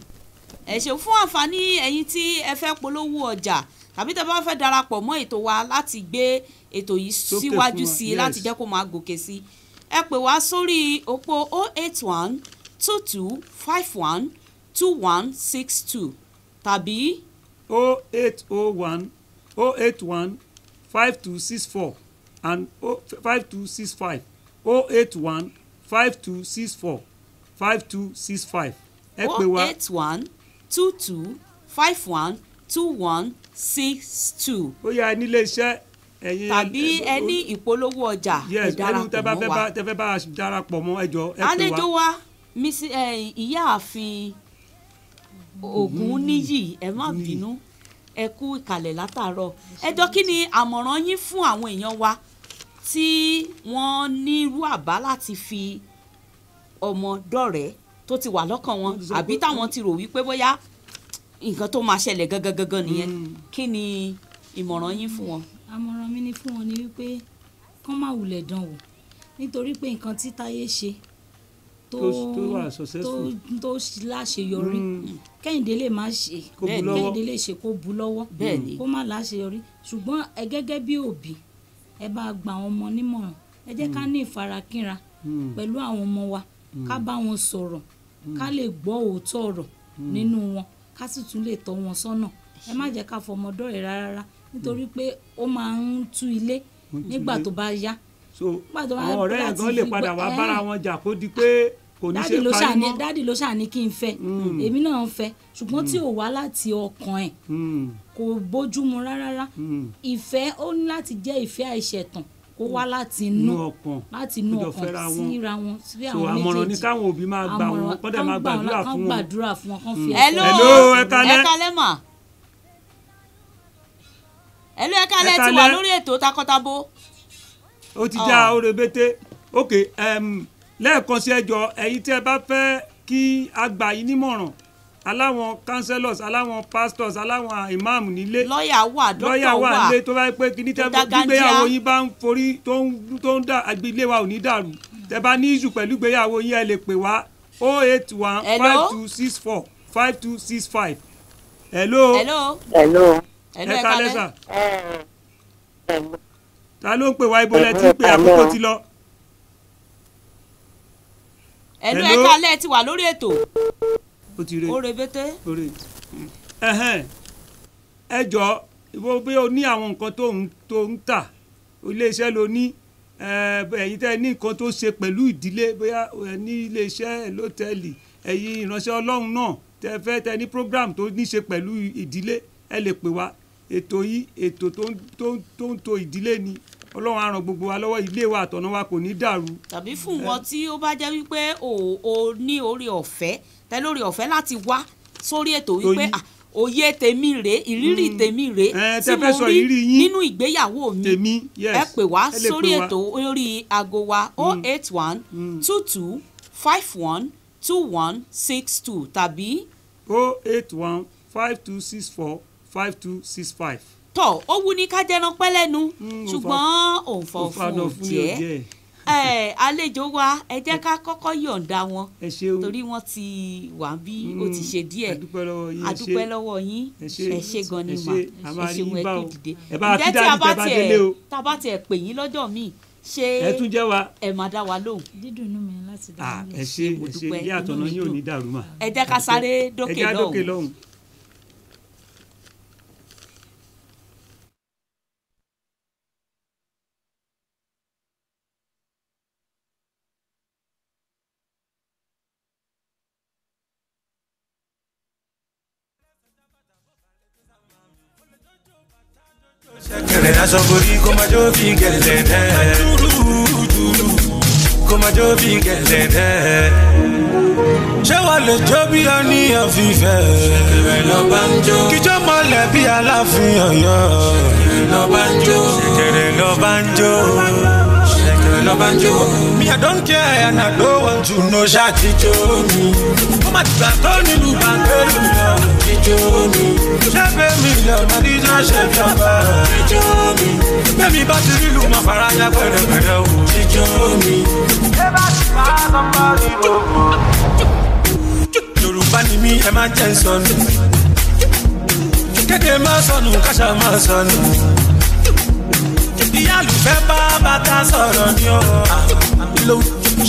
ẹ ṣeun fún àǹfààní ẹ̀yin tí ẹ fẹ́ polówó ọjà tàbí tẹ́ bá fẹ́ darapọ̀ mọ́ ètò wa láti gbé ètò yìí síwájú sí i láti jẹ́ kó máa gòkè sí i ẹ pè wá sórí òpó 081 22 51 2162 tàbí 0801 081 5264 and 5265 081 5264 5265 ẹ pè wá 08122512162. ó yá nílé iṣẹ́ ẹ̀yin tàbí ẹni ìpolówó ọjà ẹ darapọ̀ mọ́ wa tẹ́ fẹ́ bá a darapọ̀ mọ́ ẹjọ́ ẹ pè wá. àlejò wa ìyáàfin Ògúnníyì ẹ má bínú ẹ kú ìkàlẹ̀ látàárọ̀ ẹjọ́ kí ni àmọ̀ràn yín fún àwọn èèyàn wa tí wọ́n ní irú àbá láti fi ọmọ dọ̀rẹ́ tó ti wà lọ́kàn wọn àbí táwọn ti rò wípé bóyá nǹkan tó máa ṣẹlẹ̀ gangan nìyẹn kí ni ìmọ̀ràn yín fún wọn. àmọ̀ràn mi ni fún wọn ni wípé kán má wulẹ̀ dán wò nítorí pé nǹkan tí Táyé ṣe tó láṣeyọrí Kẹ́hìndé lè má ṣe Kẹ́hìndé lè ṣe kó bu lọ́wọ́ kó má láṣeyọrí ṣùgbọ́n ẹ gẹ́gẹ́ bí òbí ẹ bá gba àwọn ọmọ nímọ̀ràn ẹ jẹ́ ká ní ìfarakínra pẹ̀lú àwọn ọmọ wa ká bá wọn sọ̀rọ̀ ká lè gbọ́ òótọ́ ọ̀rọ̀ nínú wọn ká sì tún lè tọ́ wọn sọ́nà ẹ má jẹ́ ká fọmọ dọ̀rẹ́ rárá nítorí pé ó máa ń tú ilé nígbà tó bá yá. so àwọn ọ̀rẹ́ ẹ̀ gan lè padà wá bára wọn jà kó di pé kò ní ṣe parí mọ́. dádì ló ṣàní kí n fẹ́ èmi náà ń fẹ́ ṣùgbọ́n tí ò wá láti ọkàn ẹ̀ kò bójúmu rárá ìfẹ́ ó ní láti jẹ́ ìfẹ́ àìṣẹ̀tàn kó wá láti inú ọkàn síra wọn sí àwọn méjèèjì. àmọ̀ràn ni káwọn òbí máa gbà wọn kọ́ dẹ̀ máa gbàdúrà fún wọn. kán fi Hello ẹ kálẹ́ mà. Hello ẹ kálẹ́ ti wà lórí ètò Takọtabo. ó ti já oore bété ok lẹ́ẹ̀kan sí ẹjọ́ ẹ̀yin tí ẹ bá fẹ́ kí a gbà yín nímọ̀ràn aláwọn councillors aláwọn pastors aláwọn imam nílé lọ́ọ̀yà wà dókítà wà nílé tó bá pé kí ní tẹ́ gbéyàwó yín bá ń forí tó ń dà ilé wa ò ní dàrú tẹ́ bá ní ìṣù pẹ̀lú gbéyàwó yín ẹ lè pè wá 08152645265. hello. ẹ kálẹ́ sà. ta ló ń pè wá ibo lẹ tí ń pè àkókò ti lọ. ẹ kálẹ́ ti wà lórí ètò. ó ti re ó rebete. ẹ jọ bí o ní àwọn nǹkan tó ń tà iléeṣẹ́ ló ní ẹ̀yin tẹ́ ní nǹkan tó ṣe pẹ̀lú ìdílé bóyá ní iléeṣẹ́ lọ́tẹ̀lì ẹ̀yin ìránṣẹ́ Ọlọ́run náà tẹ́ fẹ́ tẹ́ ní program tó ní ṣe pẹ̀lú ìdílé ẹ lè pè wá ètò yìí ètò tó ń to ìdílé ni Ọlọ́run á ràn gbogbo wa lọ́wọ́ ilé wa àtọ̀nà wa kò ní dàrú. tàbí fún wọn tí ó bá jẹ́ wípé o ní orí ọ̀fẹ́ tẹ́ lórí ọ̀fẹ́ láti wá sórí ètò wípé òye tèmi rèé ìrírí tèmi rèé tí mo rí nínú ìgbéyàwó mi ẹ pè wá sórí ètò orí aago wa 08122512162 tàbí 08152645265. tọ́ ó wù ní ká jẹran pẹ́ lẹ́nu ṣùgbọ́n òun fọ̀ fún òjẹ́ àlejò wa ẹ jẹ́ ká kọ́kọ́ yọ̀ǹda wọn torí wọ́n ti wà bí ó ti ṣe díẹ̀ adúpẹ́ lọ́wọ́ yín ẹ ṣé gan ni mà ẹ ṣeun ẹ kú dìde ǹjẹ́ tí a bá tiẹ̀ pè yín lọ́jọ́ míì ṣé ẹ máa dá wa lóhùn. dídùn inú mi láti dá wa lóhùn. ẹ ṣé ilé àtọ̀nà yín ò ní dàrú mà. ẹ jẹ́ ká sáré dókè lọ́hùn. Ṣẹ̀kẹ̀rẹ̀ aṣọ borí kó máa jó bí gẹ̀lẹ́dẹ́. Kó máa jó bí gẹ̀lẹ́dẹ́. Ṣé wàá lè jó bí oníyàn fífẹ́? Ṣẹ̀kẹ̀rẹ̀ lọ bá ń jó. Kíjọ́ mọ́lẹ̀ bí Aláàfin Ọ̀yọ́. Ṣẹ̀kẹ̀rẹ̀ lọ bá ń jó. Ṣẹ̀kẹ̀rẹ̀ lọ bá ń jó. Ṣẹ̀kẹ̀rẹ̀ lọ bá ń jó. Me I don't care and I don't want to know ṣáàtì jó mi. Ó má ti gbà tó nílùú bàngẹ́lù lọ. Ijó mi. Ṣẹ́gbẹ́ mi lọ máa díjọ́ ṣe jọba. Ijó mi. Bẹ́ẹ̀ni bá ti rí ìlú máa fara ya pẹ̀rẹ̀pẹ̀rẹ̀ o. Ijó mi. Ṣé bá ti bá lọ́mọ rí gbogbo? Yorùbá ni mí ẹ máa jẹ́ sọnù. Kéde máa sọnù káṣá máa sọnù. Ìyá àlùfẹ́ bá bàtà sọ̀rọ̀ ni ó.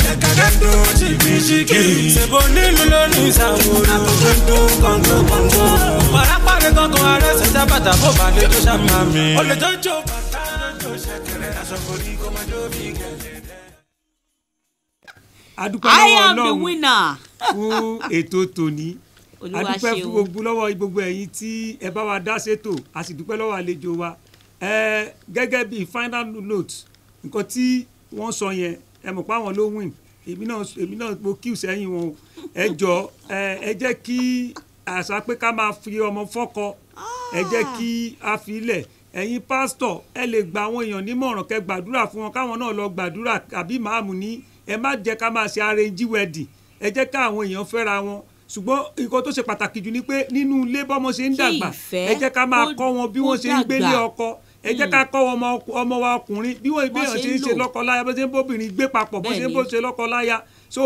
Ṣẹ̀kẹ̀rẹ̀ dùn ṣìkìṣìkì. Ṣèbó nílùú lónìí ìsàwòrò. Àtúntò dùn kọ̀ǹgọ̀kọ̀ǹgọ̀. Pàrápàrẹ̀ kankan ààrẹ ṣẹ̀dá bàtà bó bá lè tó ṣàmì àmì. Olè tó jó bàtà lójó ṣẹ̀kẹ̀rẹ̀ aṣọ borí kó máa jó bí gẹ̀lẹ́dẹ́. adúpẹ́ lọ́wọ́ I am the winner. fún ètò tòní adúpẹ́ fún gbogbo ẹ̀yin tí ẹ bá wa dá sétò a sì dúpẹ́ lọ́wọ́ àlejò wa gẹ́gẹ́ bí final note nǹkan tí wọ́n sọ yẹn ẹ mọ̀ pé àwọn ló win èmi náà mo kíù sẹ́yìn wọn ẹ jọ ẹ jẹ́ kí àṣà pé ká máa fi ọmọ fọ́kọ ẹ jẹ́ kí a fi ilẹ̀ ẹ̀yin pásítọ̀ ẹ lè gba àwọn èèyàn nímọ̀ràn kẹ́ gbàdúrà fún wọn káwọn náà lọ gbàdúrà àbí màámù ní ẹ má jẹ́ ká máa ṣe arrange wedding ẹ jẹ́ ká àwọn èèyàn fẹ́ra wọn ṣùgbọ́n nǹkan tó ṣe pàtàkì jù ni pé nínú ilé bọ́mọ ṣe ń dàgbà ẹ jẹ́ ká máa kọ́ wọn bí wọ́n ṣe ń gbélé ọkọ ẹ jẹ́ ká kọ́ ọmọ wa ọkùnrin bí wọ́n ṣe ń ṣe lọ́kọ láya bó ṣe ń bóbìnrin gbé papọ̀ bó ṣe ń bó ṣe lọ́kọ láya so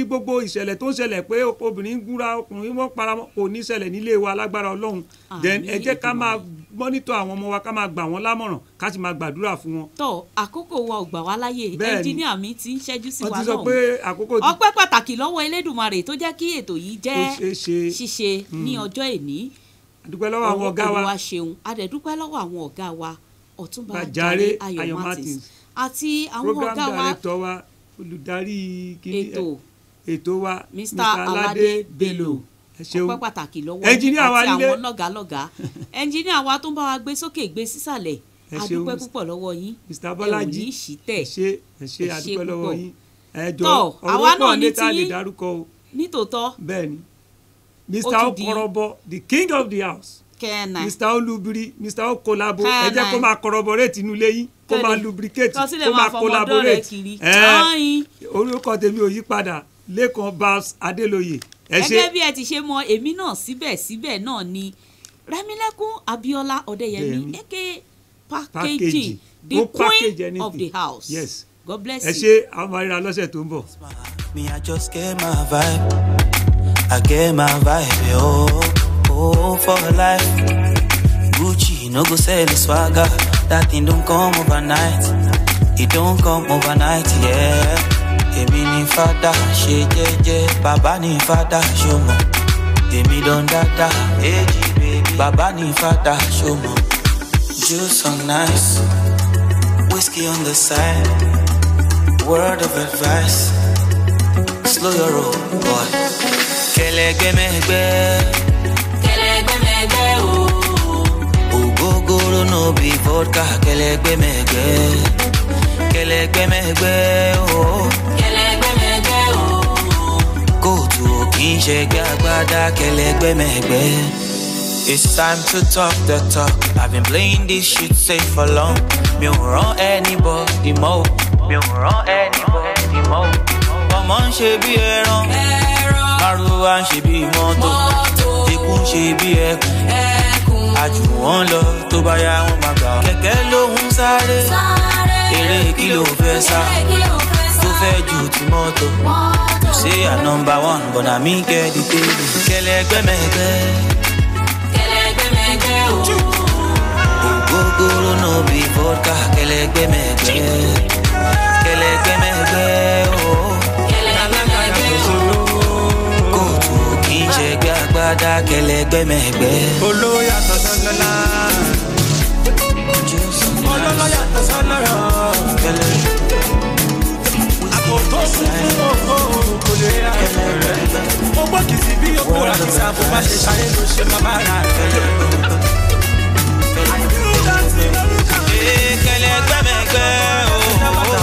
gbogbo ìṣẹ̀lẹ̀ tó ń ṣẹlẹ̀ pé obìnrin ń gúnra ọkùnrin wọ́n para kò ní ṣẹlẹ̀ nílé wa lágbára Ọlọ́run then ẹ jẹ́ ká máa mọ́nítọ̀ àwọn ọmọ wa ká máa gbà wọ́n lámọ̀ràn ká sì máa gbàdúrà fún wọn. tọ́ àkókò wa ò gbà wá láyè ẹnjíníà mi ti ń ṣẹ́jú sí wa náà ọpẹ́ pàtàkì lọ́wọ́ Elédùmarè tó jẹ́ kí ètò yìí jẹ́ ṣíṣe ní ọjọ́ èní adúpẹ́ lọ́wọ́ àwọn ọ̀gá wa ṣeun adẹ̀dúpẹ́ lọ́wọ́ àwọn ọ̀gá wa Ọ̀túnba Jàre Ayọ̀ Martins àti àwọn ọ̀gá wa olùdarí ètò wa Mr. Aládé Bello ọpẹ́ pàtàkì lọ́wọ́ àti àwọn lọ́gàálọ́gàá ẹnjíníà wa tó ń bá wa gbé sókè gbé sísàlẹ̀ adúpẹ́ púpọ̀ lọ́wọ́ yín Mr. Bọ́lájí ẹ ò ní ṣìtẹ̀ ẹ ṣé adúpẹ́ lọ́wọ́ yín ẹjọ́ ọ̀rọ̀ pọ̀ níta lè dárúkọ o nítòótọ́ bẹ́ẹ̀ni Mr. Okorobo the king of the house Mr. Olubiri Mr. Okolabo ẹ jẹ́ kó máa collaborate inú ilé yín kó máa lubricate kó máa collaborate orúkọ tèmi ò yí padà Lékan Babs Adélóyè ẹ ṣé. gẹ́gẹ́ bí ẹ ti ṣe mọ̀ èmi náà síbẹ̀síbẹ̀ náà ni Rẹ̀mílẹ́kún Abíọ́lá Ọdẹ́yẹmí aka packaging the queen of the house. Yes. God bless you. ẹ ṣé àwọn máa ríra lọ́sẹ̀ tó ń bọ̀. Me I just get my vibe I get my vibe oh for life Gucci no go sell the swagger that thing don't come overnight it don't come overnight yeah. Èmi ni fada ṣe jẹ́jẹ́ bàbá ni fada ṣọmọ èmi don dada èjì bèbí bàbá ni fada ṣọmọ juice on nice whiskey on the side word of advice slow your roll boy. kẹlẹgbẹmẹgbẹ o ògógóró no be vodka kẹlẹgbẹmẹgbẹ o. It's time to talk the talk. I've been playing this shit safe for long. Me ò rán anybody mọ́. Ọmọ ń ṣe bí ẹran. Márùwá ń ṣe bí mọ́tò. Ikú ń ṣe bí ẹkùn. Àjù wọn lọ tó bá yá wọn máa gbà. Kẹ̀kẹ́ ló ń sáré. Eré kí ló fẹ́ sá. Tó fẹ́ ju ti mọ́tò. Say I'm number one, but I me get the table. Kẹlẹgbẹmẹgbẹ o. Ògógóró no be vodka. Kẹlẹgbẹmẹgbẹ o. Kóòtù kì í ṣe gbé agbádá kẹlẹgbẹmẹgbẹ. Olówó yàtọ̀ sọ́lọ́lá. Olówó yàtọ̀ sọ́lọ́rọ̀. Àkótó fún kò lè ra ẹ̀fẹ̀ rẹ̀. Mo gbọ́ kìí sí bí ó kúrò àti sábò bá ṣe ṣayé ló ṣe máa bá ra ẹ̀fẹ̀ rẹ̀.